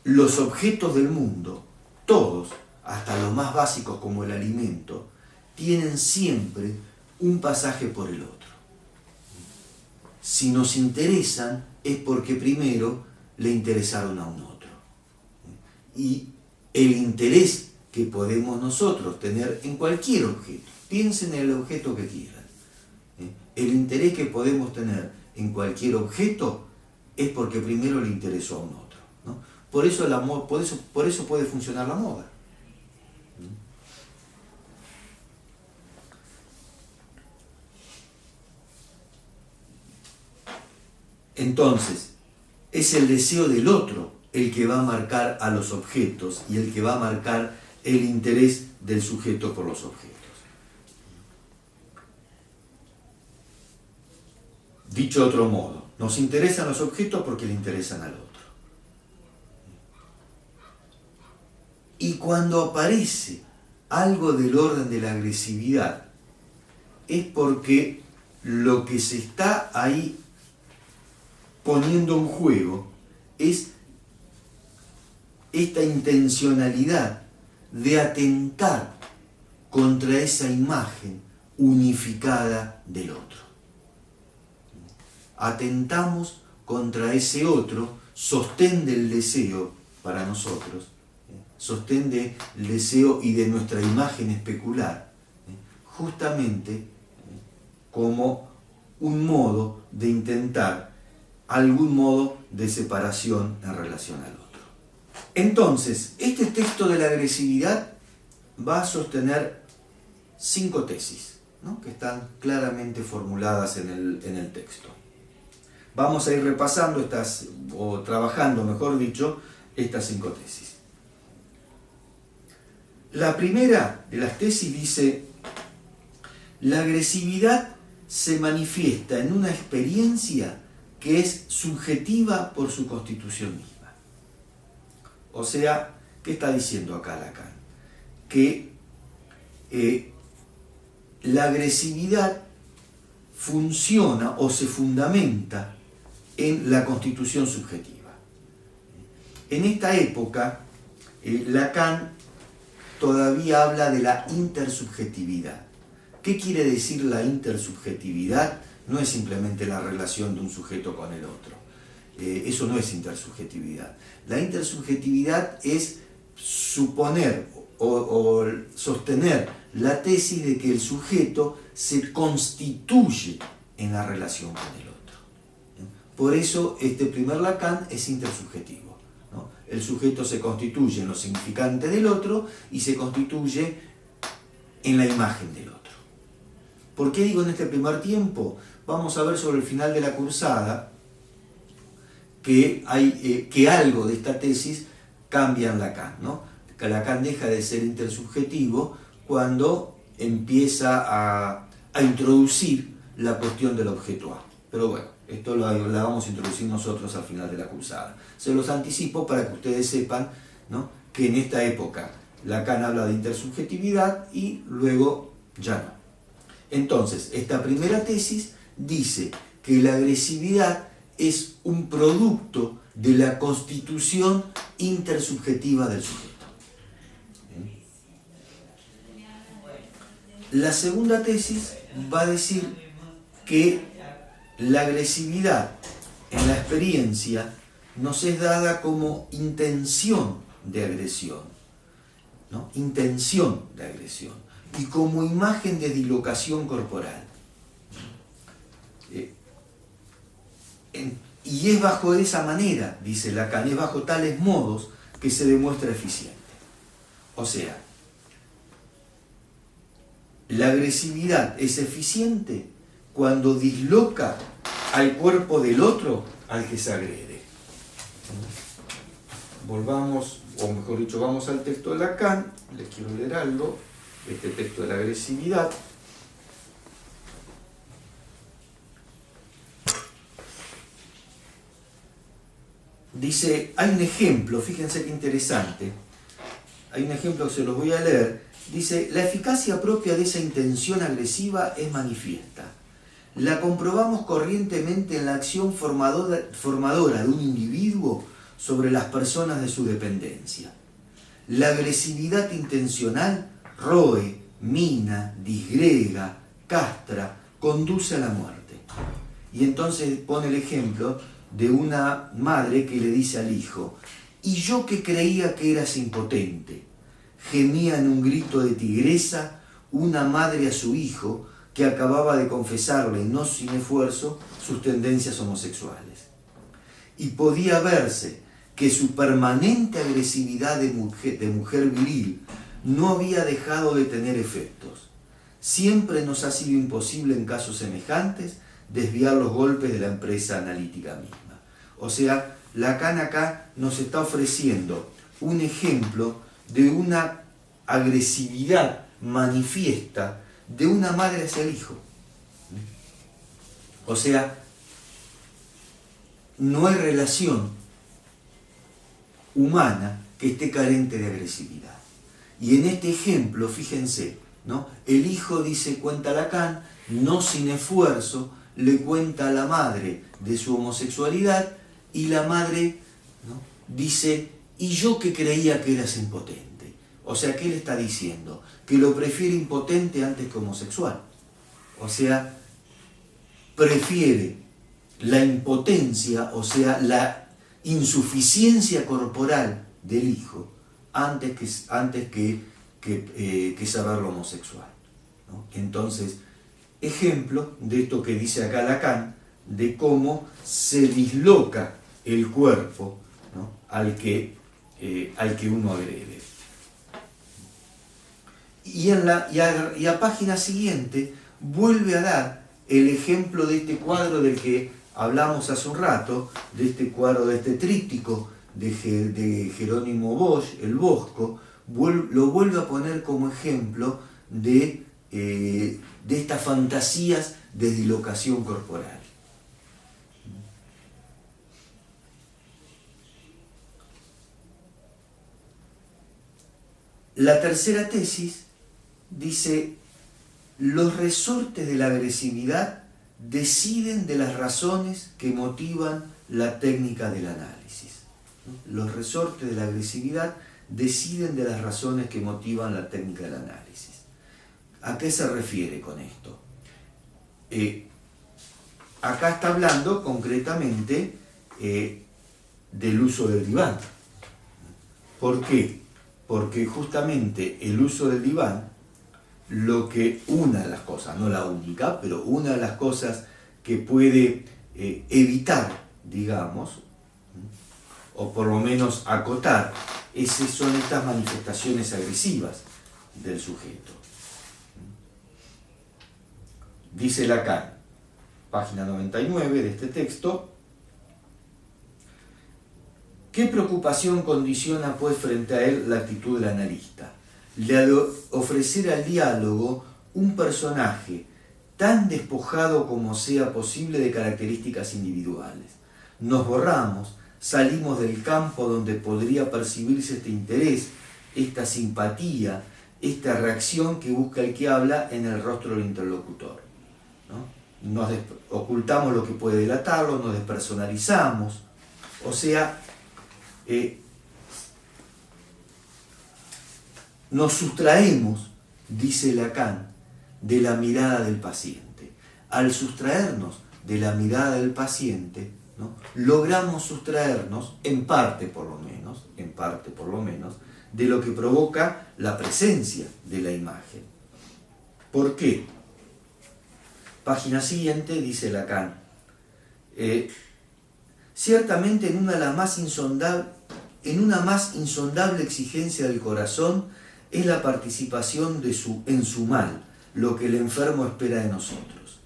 los objetos del mundo, todos, hasta los más básicos como el alimento, tienen siempre un pasaje por el otro. Si nos interesan es porque primero le interesaron a un otro. Y el interés que podemos nosotros tener en cualquier objeto, piensen en el objeto que quieran, el interés que podemos tener en cualquier objeto es porque primero le interesó a un otro, ¿no? Por eso el amor, por eso puede funcionar la moda. Entonces, es el deseo del otro el que va a marcar a los objetos y el que va a marcar el interés del sujeto por los objetos. Dicho de otro modo, nos interesan los objetos porque le interesan al otro. Y cuando aparece algo del orden de la agresividad, es porque lo que se está ahí poniendo en juego es esta intencionalidad de atentar contra esa imagen unificada del otro. Atentamos contra ese otro, sostén del deseo para nosotros, sostén del deseo y de nuestra imagen especular, justamente como un modo de intentar algún modo de separación en relación al otro. Entonces, este texto de la agresividad va a sostener 5 tesis, ¿no?, que están claramente formuladas en el texto. Vamos a ir repasando o trabajando, mejor dicho, estas 5 tesis. La primera de las tesis dice: la agresividad se manifiesta en una experiencia que es subjetiva por su constitución misma. O sea, ¿qué está diciendo acá Lacan? Que la agresividad funciona o se fundamenta en la constitución subjetiva. En esta época, Lacan todavía habla de la intersubjetividad. ¿Qué quiere decir la intersubjetividad? No es simplemente la relación de un sujeto con el otro. Eso no es intersubjetividad. La intersubjetividad es suponer o sostener la tesis de que el sujeto se constituye en la relación con el otro. Por eso este primer Lacan es intersubjetivo, ¿no? El sujeto se constituye en lo significante del otro y se constituye en la imagen del otro. ¿Por qué digo en este primer tiempo? Vamos a ver sobre el final de la cursada que algo de esta tesis cambia en Lacan, ¿no? Que Lacan deja de ser intersubjetivo cuando empieza a introducir la cuestión del objeto A. Pero bueno, esto la vamos a introducir nosotros al final de la cursada. Se los anticipo para que ustedes sepan, ¿no?, que en esta época Lacan habla de intersubjetividad y luego ya no. Entonces, esta primera tesis dice que la agresividad es un producto de la constitución intersubjetiva del sujeto. La segunda tesis va a decir que la agresividad en la experiencia nos es dada como intención de agresión, ¿no? Intención de agresión y como imagen de dislocación corporal. Y es bajo esa manera, dice Lacan, es bajo tales modos que se demuestra eficiente. O sea, la agresividad es eficiente cuando disloca al cuerpo del otro al que se agrede. Volvamos, o mejor dicho, vamos al texto de Lacan. Les quiero leer algo, este texto de la agresividad. Dice, hay un ejemplo, fíjense qué interesante, hay un ejemplo que se los voy a leer. Dice, la eficacia propia de esa intención agresiva es manifiesta. La comprobamos corrientemente en la acción formadora de un individuo sobre las personas de su dependencia. La agresividad intencional roe, mina, disgrega, castra, conduce a la muerte. Y entonces pone el ejemplo de una madre que le dice al hijo, y yo que creía que eras impotente, gemía en un grito de tigresa una madre a su hijo que acababa de confesarle, no sin esfuerzo, sus tendencias homosexuales. Y podía verse que su permanente agresividad de mujer viril no había dejado de tener efectos. Siempre nos ha sido imposible en casos semejantes desviar los golpes de la empresa analítica misma. O sea, Lacan acá nos está ofreciendo un ejemplo de una agresividad manifiesta de una madre hacia el hijo. O sea, no hay relación humana que esté carente de agresividad. Y en este ejemplo, fíjense, ¿no? El hijo, dice, cuenta Lacan, no sin esfuerzo, le cuenta a la madre de su homosexualidad, y la madre, ¿no?, dice, y yo que creía que eras impotente. O sea, ¿qué le está diciendo? Que lo prefiere impotente antes que homosexual. O sea, prefiere la impotencia, o sea, la insuficiencia corporal del hijo antes que saberlo homosexual, ¿no? Entonces, ejemplo de esto que dice acá Lacan, de cómo se disloca el cuerpo, ¿no?, al que uno agrede. Y a página siguiente vuelve a dar el ejemplo de este cuadro del que hablamos hace un rato, de este cuadro, de este tríptico de Jerónimo Bosch, El Bosco, lo vuelve a poner como ejemplo de estas fantasías de dislocación corporal. La tercera tesis dice, los resortes de la agresividad deciden de las razones que motivan la técnica del análisis. Los resortes de la agresividad deciden de las razones que motivan la técnica del análisis. ¿A qué se refiere con esto? Acá está hablando concretamente del uso del diván. ¿Por qué? Porque justamente el uso del diván, una de las cosas, no la única, pero una de las cosas que puede evitar, digamos, o por lo menos acotar, son estas manifestaciones agresivas del sujeto. Dice Lacan, página 99 de este texto, ¿qué preocupación condiciona pues frente a él la actitud del analista? La de ofrecer al diálogo un personaje tan despojado como sea posible de características individuales. Nos borramos, salimos del campo donde podría percibirse este interés, esta simpatía, esta reacción que busca el que habla en el rostro del interlocutor, ¿no? Ocultamos lo que puede delatarlo, nos despersonalizamos, o sea, nos sustraemos, dice Lacan, de la mirada del paciente. Al sustraernos de la mirada del paciente, ¿no?, logramos sustraernos, en parte por lo menos, de lo que provoca la presencia de la imagen. ¿Por qué? Página siguiente, dice Lacan, ciertamente en una más insondable exigencia del corazón es la participación en su mal, lo que el enfermo espera de nosotros.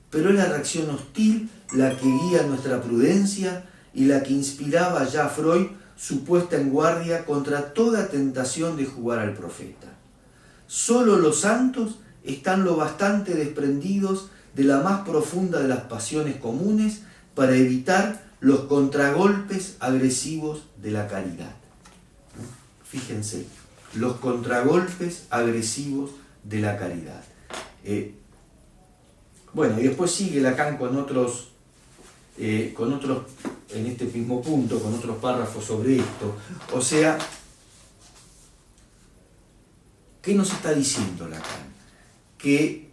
Pero es la reacción hostil la que guía nuestra prudencia y la que inspiraba ya a Freud su puesta en guardia contra toda tentación de jugar al profeta. Solo los santos están lo bastante desprendidos de la más profunda de las pasiones comunes para evitar los contragolpes agresivos de la caridad. Fíjense, los contragolpes agresivos de la caridad. Bueno, y después sigue Lacan con otros, en este mismo punto, con otros párrafos sobre esto. O sea, ¿qué nos está diciendo Lacan? Que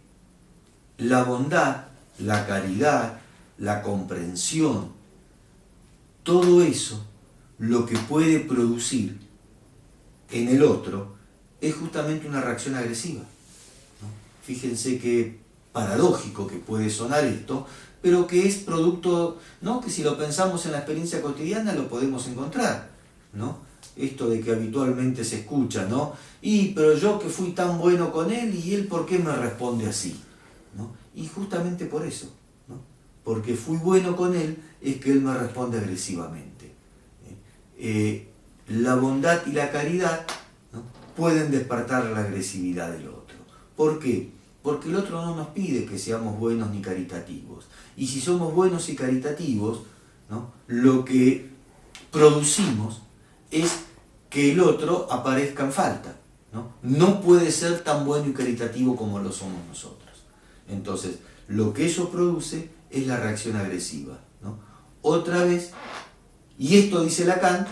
la bondad, la caridad, la comprensión, todo eso, lo que puede producir en el otro, es justamente una reacción agresiva, ¿no? Fíjense qué paradójico que puede sonar esto, pero que es producto, ¿no? Que si lo pensamos en la experiencia cotidiana lo podemos encontrar, ¿no? Esto de que habitualmente se escucha, ¿no? Pero yo que fui tan bueno con él, y él ¿por qué me responde así? ¿No? Y justamente por eso, ¿no? Porque fui bueno con él, es que él me responde agresivamente. La bondad y la caridad, ¿no? Pueden despertar la agresividad del otro. ¿Por qué? Porque el otro no nos pide que seamos buenos ni caritativos. Y si somos buenos y caritativos, ¿no? Lo que producimos es que el otro aparezca en falta, ¿no? No puede ser tan bueno y caritativo como lo somos nosotros. Entonces, lo que eso produce es la reacción agresiva, ¿no? Otra vez, y esto dice Lacan,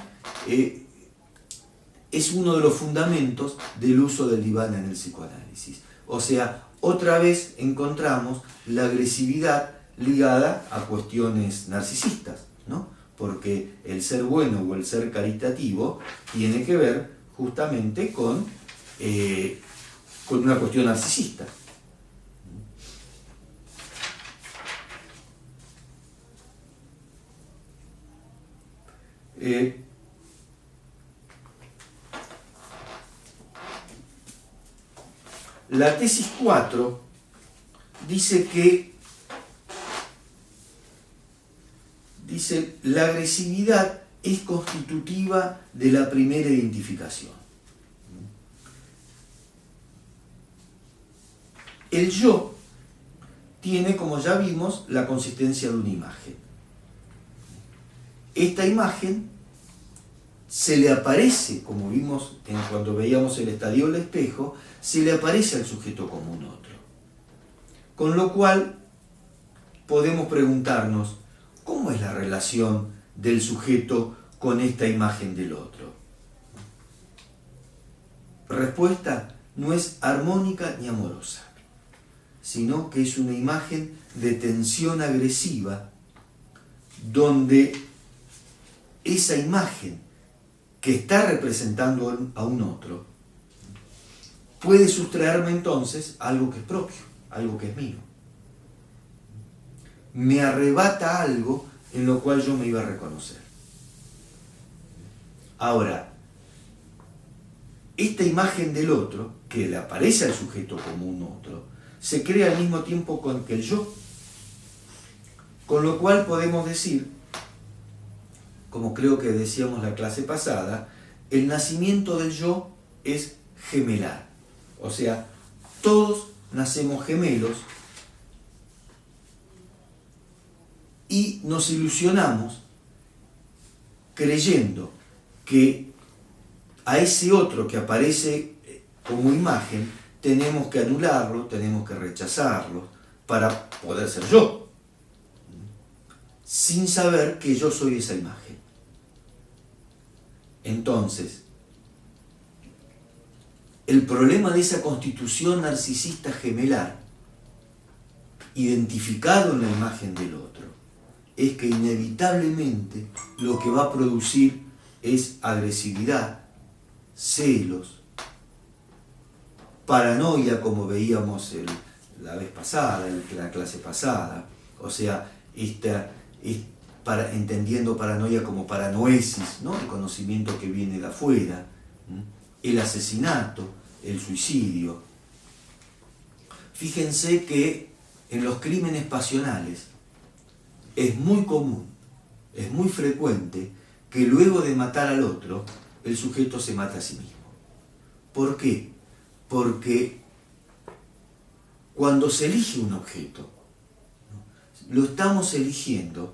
es uno de los fundamentos del uso del diván en el psicoanálisis. O sea, otra vez encontramos la agresividad ligada a cuestiones narcisistas, ¿no? Porque el ser bueno o el ser caritativo tiene que ver justamente con una cuestión narcisista. La tesis 4 dice que la agresividad es constitutiva de la primera identificación. El yo tiene, como ya vimos, la consistencia de una imagen. Esta imagen se le aparece, como vimos cuando veíamos el estadio del espejo, se le aparece al sujeto como un otro. Con lo cual, podemos preguntarnos, ¿cómo es la relación del sujeto con esta imagen del otro? Respuesta, no es armónica ni amorosa, sino que es una imagen de tensión agresiva, donde esa imagen que está representando a un otro puede sustraerme entonces algo que es propio, algo que es mío. Me arrebata algo en lo cual yo me iba a reconocer. Ahora, esta imagen del otro, que le aparece al sujeto como un otro, se crea al mismo tiempo con que el yo. Con lo cual podemos decir, como creo que decíamos la clase pasada, el nacimiento del yo es gemelar. O sea, todos nacemos gemelos y nos ilusionamos creyendo que a ese otro que aparece como imagen tenemos que anularlo, tenemos que rechazarlo para poder ser yo, sin saber que yo soy esa imagen. Entonces, el problema de esa constitución narcisista gemelar, identificado en la imagen del otro, es que inevitablemente lo que va a producir es agresividad, celos, paranoia, como veíamos la vez pasada, en la clase pasada. O sea, entendiendo paranoia como paranoesis, ¿no? El conocimiento que viene de afuera, el asesinato, el suicidio. Fíjense que en los crímenes pasionales es muy común, es muy frecuente que luego de matar al otro, el sujeto se mata a sí mismo. ¿Por qué? Porque cuando se elige un objeto, lo estamos eligiendo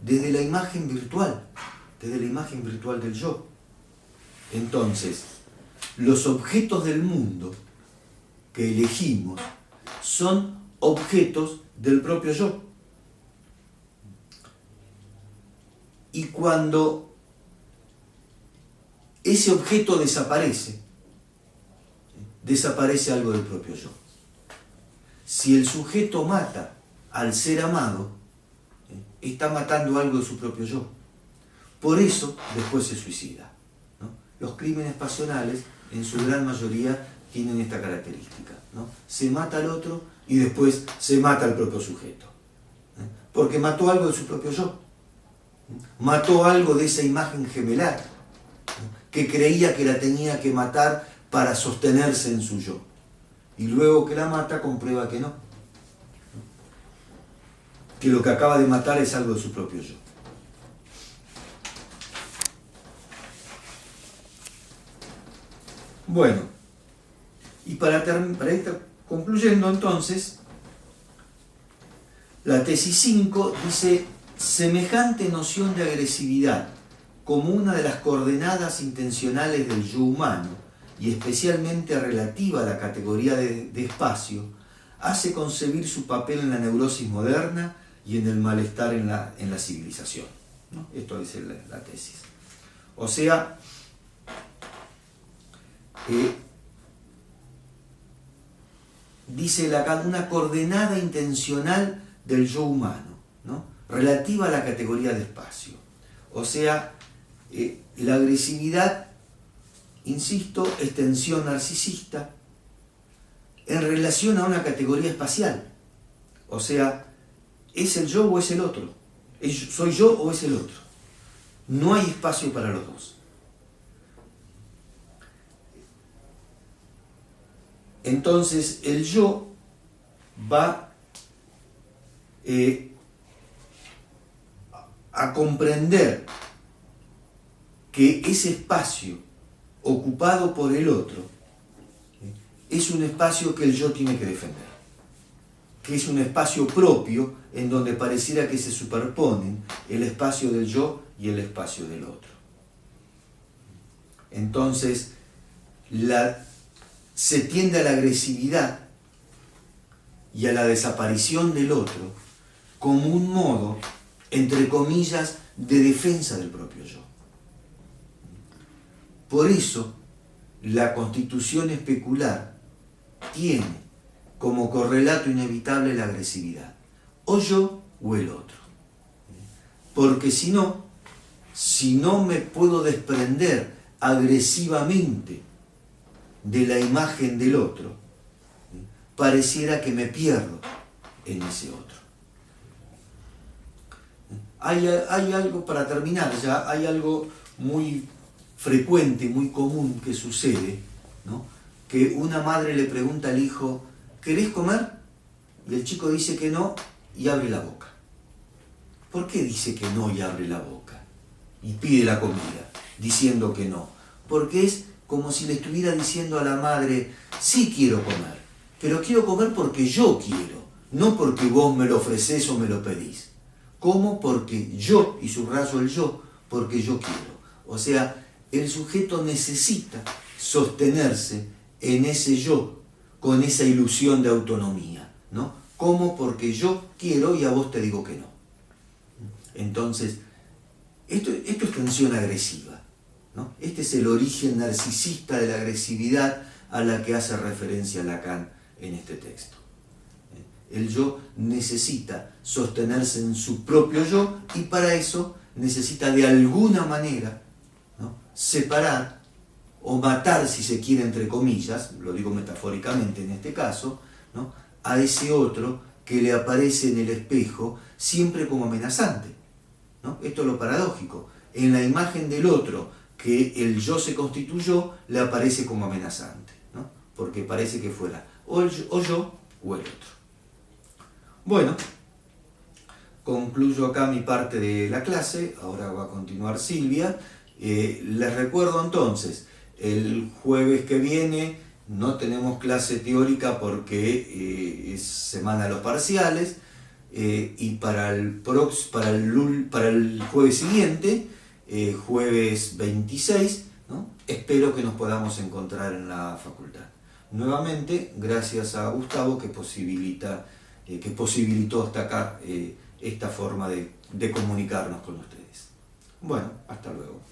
desde la imagen virtual del yo. Entonces, los objetos del mundo que elegimos son objetos del propio yo. Y cuando ese objeto desaparece, desaparece algo del propio yo. Si el sujeto mata al ser amado, está matando algo de su propio yo. Por eso después se suicida, ¿no? Los crímenes pasionales, en su gran mayoría, tienen esta característica, ¿no? Se mata al otro y después se mata al propio sujeto. Porque mató algo de su propio yo. Mató algo de esa imagen gemelar, que creía que la tenía que matar para sostenerse en su yo. Y luego que la mata, comprueba que no. Que lo que acaba de matar es algo de su propio yo. Bueno, y para ir concluyendo entonces, la tesis 5 dice: semejante noción de agresividad como una de las coordenadas intencionales del yo humano, y especialmente relativa a la categoría de espacio, hace concebir su papel en la neurosis moderna y en el malestar en la civilización, ¿no? Esto dice la tesis. O sea, dice Lacan, una coordenada intencional del yo humano, ¿no? Relativa a la categoría de espacio. O sea, la agresividad, insisto, es tensión narcisista en relación a una categoría espacial. O sea, ¿es el yo o es el otro? ¿Soy yo o es el otro? No hay espacio para los dos. Entonces el yo va a comprender que ese espacio ocupado por el otro es un espacio que el yo tiene que defender, que es un espacio propio en donde pareciera que se superponen el espacio del yo y el espacio del otro. Entonces, se tiende a la agresividad y a la desaparición del otro como un modo, entre comillas, de defensa del propio yo. Por eso, la constitución especular tiene como correlato inevitable la agresividad, o yo o el otro. Porque si no me puedo desprender agresivamente de la imagen del otro, pareciera que me pierdo en ese otro. Hay algo, para terminar ya, hay algo muy frecuente, muy común que sucede, ¿no? Que una madre le pregunta al hijo: ¿querés comer? Y el chico dice que no y abre la boca. ¿Por qué dice que no y abre la boca? Y pide la comida, diciendo que no. Porque es como si le estuviera diciendo a la madre: sí quiero comer, pero quiero comer porque yo quiero, no porque vos me lo ofrecés o me lo pedís. ¿Cómo? Porque yo, y subrayo el yo, porque yo quiero. O sea, el sujeto necesita sostenerse en ese yo, con esa ilusión de autonomía, ¿no? ¿Cómo? Porque yo quiero y a vos te digo que no. Entonces, esto es tensión agresiva, ¿no? Este es el origen narcisista de la agresividad a la que hace referencia Lacan en este texto. El yo necesita sostenerse en su propio yo y para eso necesita de alguna manera, ¿no?, separar o matar, si se quiere, entre comillas, lo digo metafóricamente en este caso, ¿no?, a ese otro que le aparece en el espejo siempre como amenazante, ¿no? Esto es lo paradójico. En la imagen del otro que el yo se constituyó, le aparece como amenazante, ¿no? Porque parece que fuera o yo o el otro. Bueno, concluyo acá mi parte de la clase, ahora va a continuar Silvia. Les recuerdo entonces, el jueves que viene no tenemos clase teórica porque es semana de los parciales, y para el jueves siguiente, jueves 26, ¿no? Espero que nos podamos encontrar en la facultad. Nuevamente, gracias a Gustavo que posibilitó hasta acá esta forma de comunicarnos con ustedes. Bueno, hasta luego.